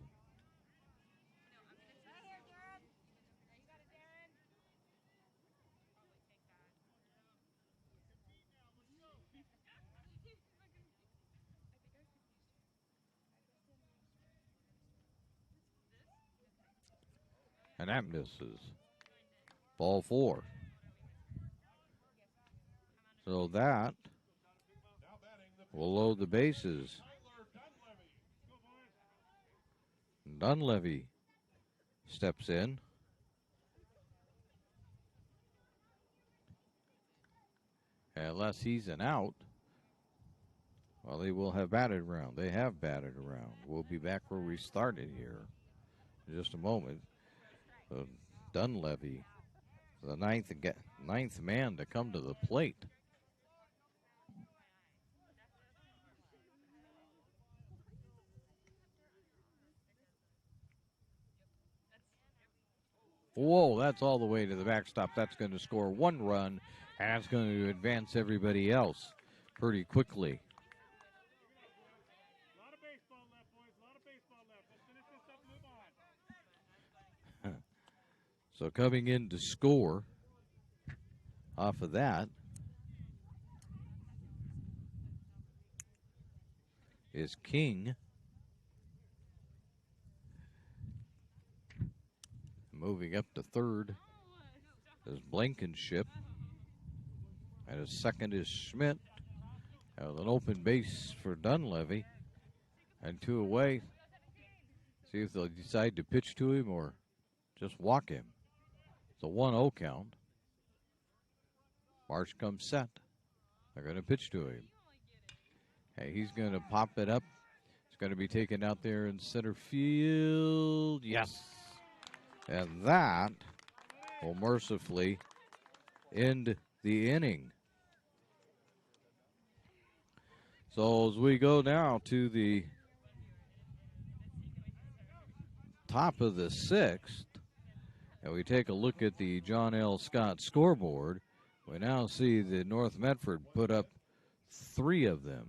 And that misses. Ball 4. So that will load the bases. Dunleavy steps in. Unless he's an out, well, they will have batted around. They have batted around. We'll be back where we started here in just a moment. Dunleavy, the ninth man to come to the plate. Whoa, that's all the way to the backstop. That's going to score 1 run, and that's going to advance everybody else pretty quickly. So coming in to score off of that is King. Moving up to third is Blankenship. And his second is Schmidt. With an open base for Dunleavy. And 2 away. See if they'll decide to pitch to him or just walk him. It's a 1-0 count. Marsh comes set. They're going to pitch to him. Hey, he's going to pop it up. It's going to be taken out there in center field. Yes. And that will mercifully end the inning. So as we go now to the top of the 6th, and we take a look at the John L. Scott scoreboard, we now see that North Medford put up 3 of them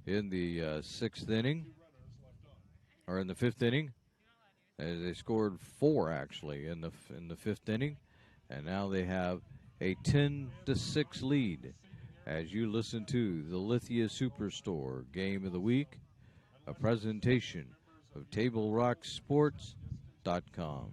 in the 6th inning, or in the 5th inning. They scored 4 actually in the 5th inning, and now they have a 10-6 lead. As you listen to the Lithia Superstore Game of the Week, a presentation of TableRockSports.com.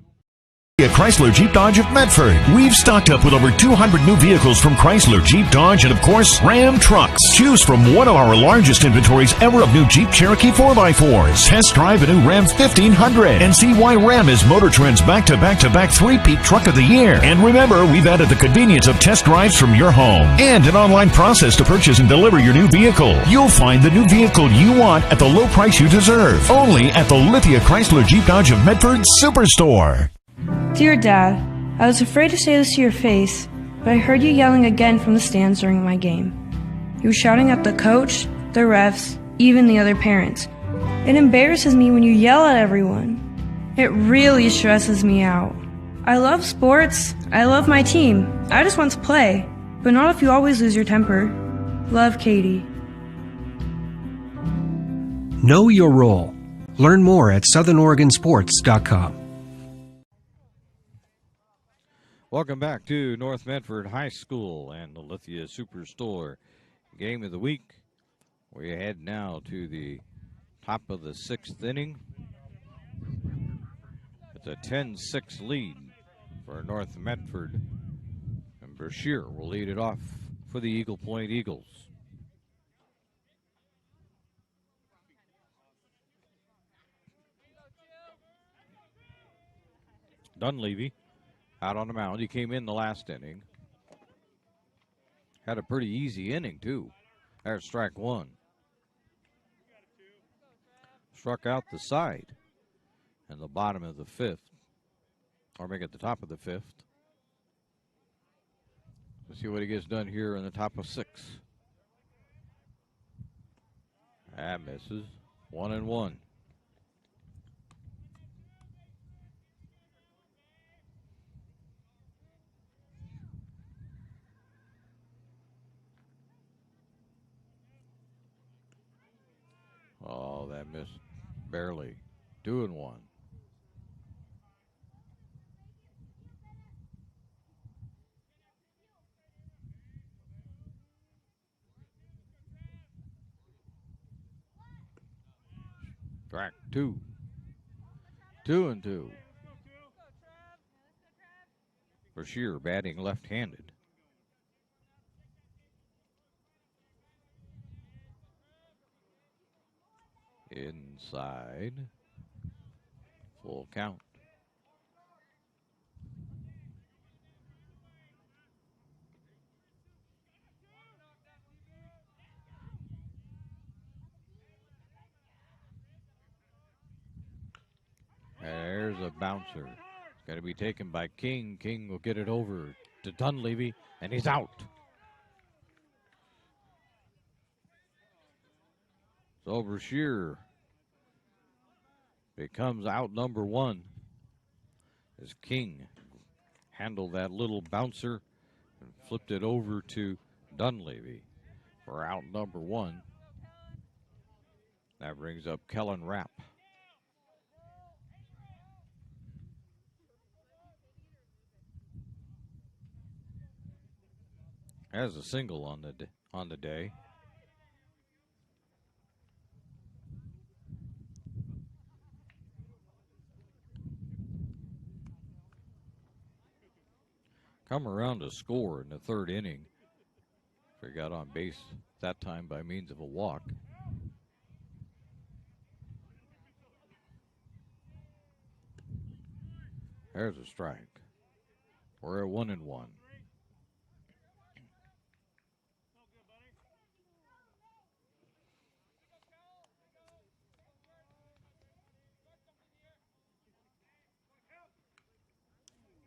Chrysler Jeep Dodge of Medford. We've stocked up with over 200 new vehicles from Chrysler, Jeep Dodge, and of course, Ram trucks. Choose from one of our largest inventories ever of new Jeep Cherokee 4x4s. Test drive a new Ram 1500 and see why Ram is Motor Trend's back-to-back-to-back three-peat truck of the year. And remember, we've added the convenience of test drives from your home and an online process to purchase and deliver your new vehicle. You'll find the new vehicle you want at the low price you deserve. Only at the Lithia Chrysler Jeep Dodge of Medford Superstore. Dear Dad, I was afraid to say this to your face, but I heard you yelling again from the stands during my game. You were shouting at the coach, the refs, even the other parents. It embarrasses me when you yell at everyone. It really stresses me out. I love sports. I love my team. I just want to play, but not if you always lose your temper. Love, Katie. Know your role. Learn more at southernoregonsports.com. Welcome back to North Medford High School and the Lithia Superstore game of the week. We head now to the top of the sixth inning. It's a 10-6 lead for North Medford. And Brashear will lead it off for the Eagle Point Eagles. Dunleavy out on the mound. He came in the last inning. Had a pretty easy inning, too. There's strike one. Struck out the side in the bottom of the fifth. Or make it the top of the fifth. Let's see what he gets done here in the top of six. That misses. 1-1. Oh, that missed barely. 2-1. Track 2. 2-2. Brashear batting left-handed. Inside. Full count. There's a bouncer. It's got to be taken by King. King will get it over to Dunleavy, and he's out. So Brashear becomes out number one as King handled that little bouncer and flipped it over to Dunleavy for out number one. That brings up Kellen Rapp. Has a single on the day. Come around to score in the third inning. They got on base that time by means of a walk. There's a strike. We're at 1-1.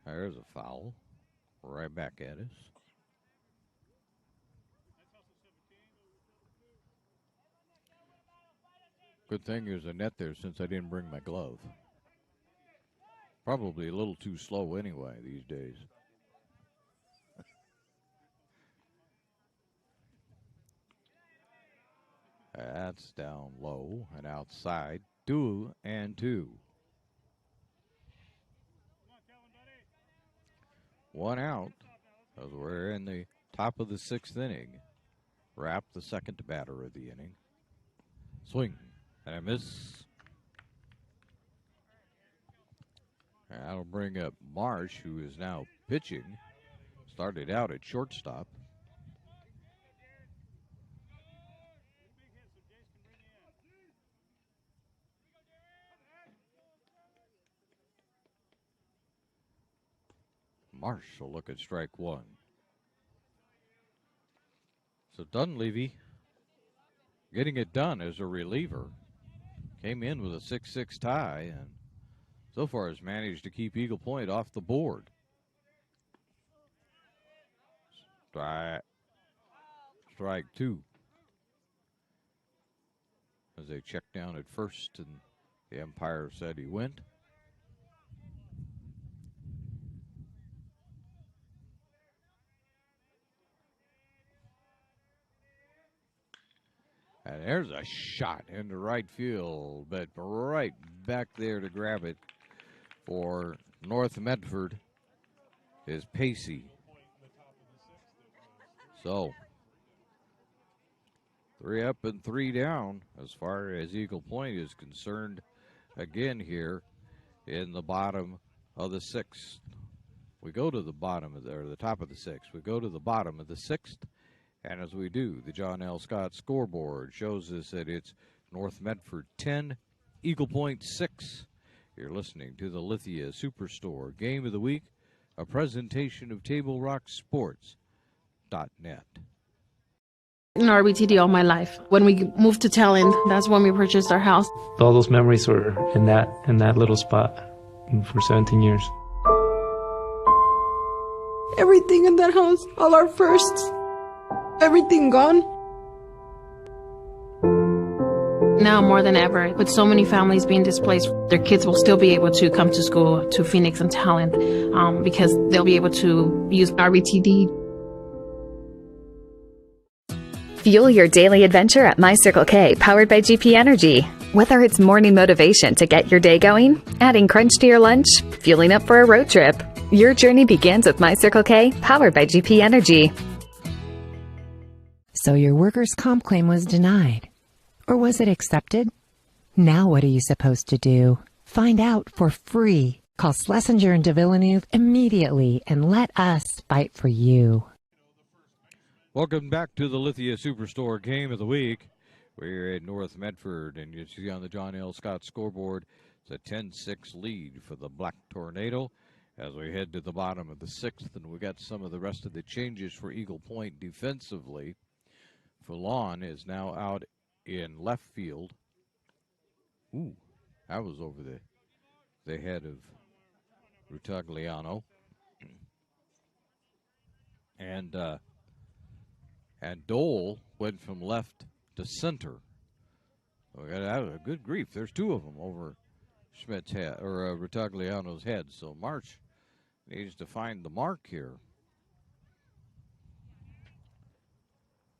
There's a foul. Right back at us. Good thing there's a net there since I didn't bring my glove. Probably a little too slow anyway these days. That's down low and outside. 2-2. One out as we're in the top of the sixth inning. Rapp, the second batter of the inning. Swing and a miss. That'll bring up Marsh, who is now pitching. Started out at shortstop. Marsh will look at strike one. So Dunleavy getting it done as a reliever. Came in with a 6-6 tie and so far has managed to keep Eagle Point off the board. Strike two. As they check down at first and the umpire said he went. And there's a shot into right field, but right back there to grab it for North Medford is Pacey. So 3 up and 3 down as far as Eagle Point is concerned again here in the bottom of the 6th. We go to the bottom of the top of the 6th. We go to the bottom of the 6th. And as we do, the John L. Scott scoreboard shows us that it's North Medford 10, Eagle Point 6. You're listening to the Lithia Superstore Game of the Week, a presentation of TableRockSports.net. In RBTD all my life. When we moved to Talent, that's when we purchased our house. All those memories were in that little spot for 17 years. Everything in that house, all our firsts, everything gone. Now more than ever, with so many families being displaced, their kids will still be able to come to school to Phoenix and Talent because they'll be able to use RBTD. Fuel your daily adventure at My Circle K, powered by GP Energy. Whether it's morning motivation to get your day going, adding crunch to your lunch, fueling up for a road trip, your journey begins with My Circle K, powered by GP Energy. So your workers' comp claim was denied. Or was it accepted? Now what are you supposed to do? Find out for free. Call Schlesinger and de Villeneuve immediately and let us fight for you. Welcome back to the Lithia Superstore Game of the Week. We're at North Medford, and you see on the John L. Scott scoreboard, it's a 10-6 lead for the Black Tornado as we head to the bottom of the 6th, and we got some of the rest of the changes for Eagle Point defensively. Fulon is now out in left field. Ooh, that was over the head of Rutagliano. And Dole went from left to center. We got a good grief. There's 2 of them over Schmidt's head, or Rutagliano's head. So March needs to find the mark here.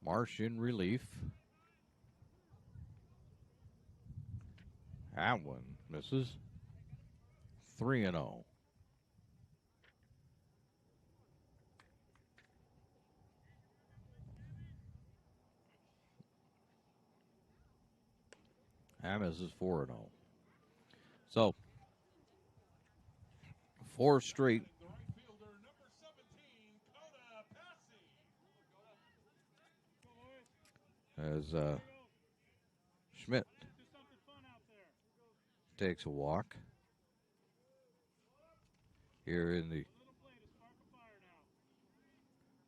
Marsh in relief. That one misses. 3-0. That misses 4-0. So 4 straight. As Schmidt takes a walk here in the.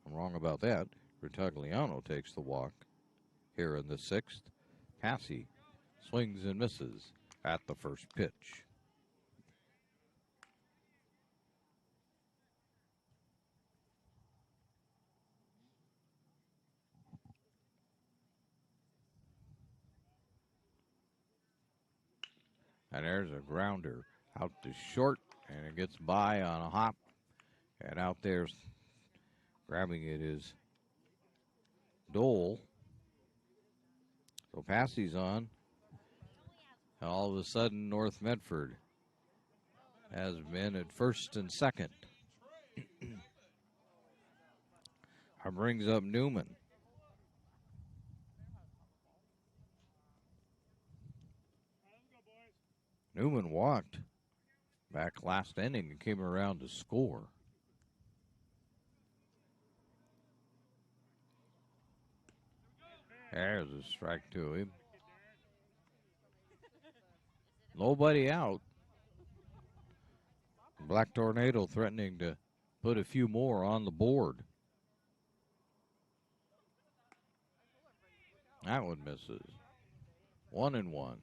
I'm wrong about that. Rutagliano takes the walk here in the 6th. Passy swings and misses at the first pitch. And there's a grounder out to short, and it gets by on a hop. And out there grabbing it is Dole. So Passy's on. And all of a sudden, North Medford has been at first and second. Brings up Newman. Newman walked, Back last inning and came around to score. There's a strike to him. Nobody out. Black Tornado threatening to put a few more on the board. That one misses. 1-1.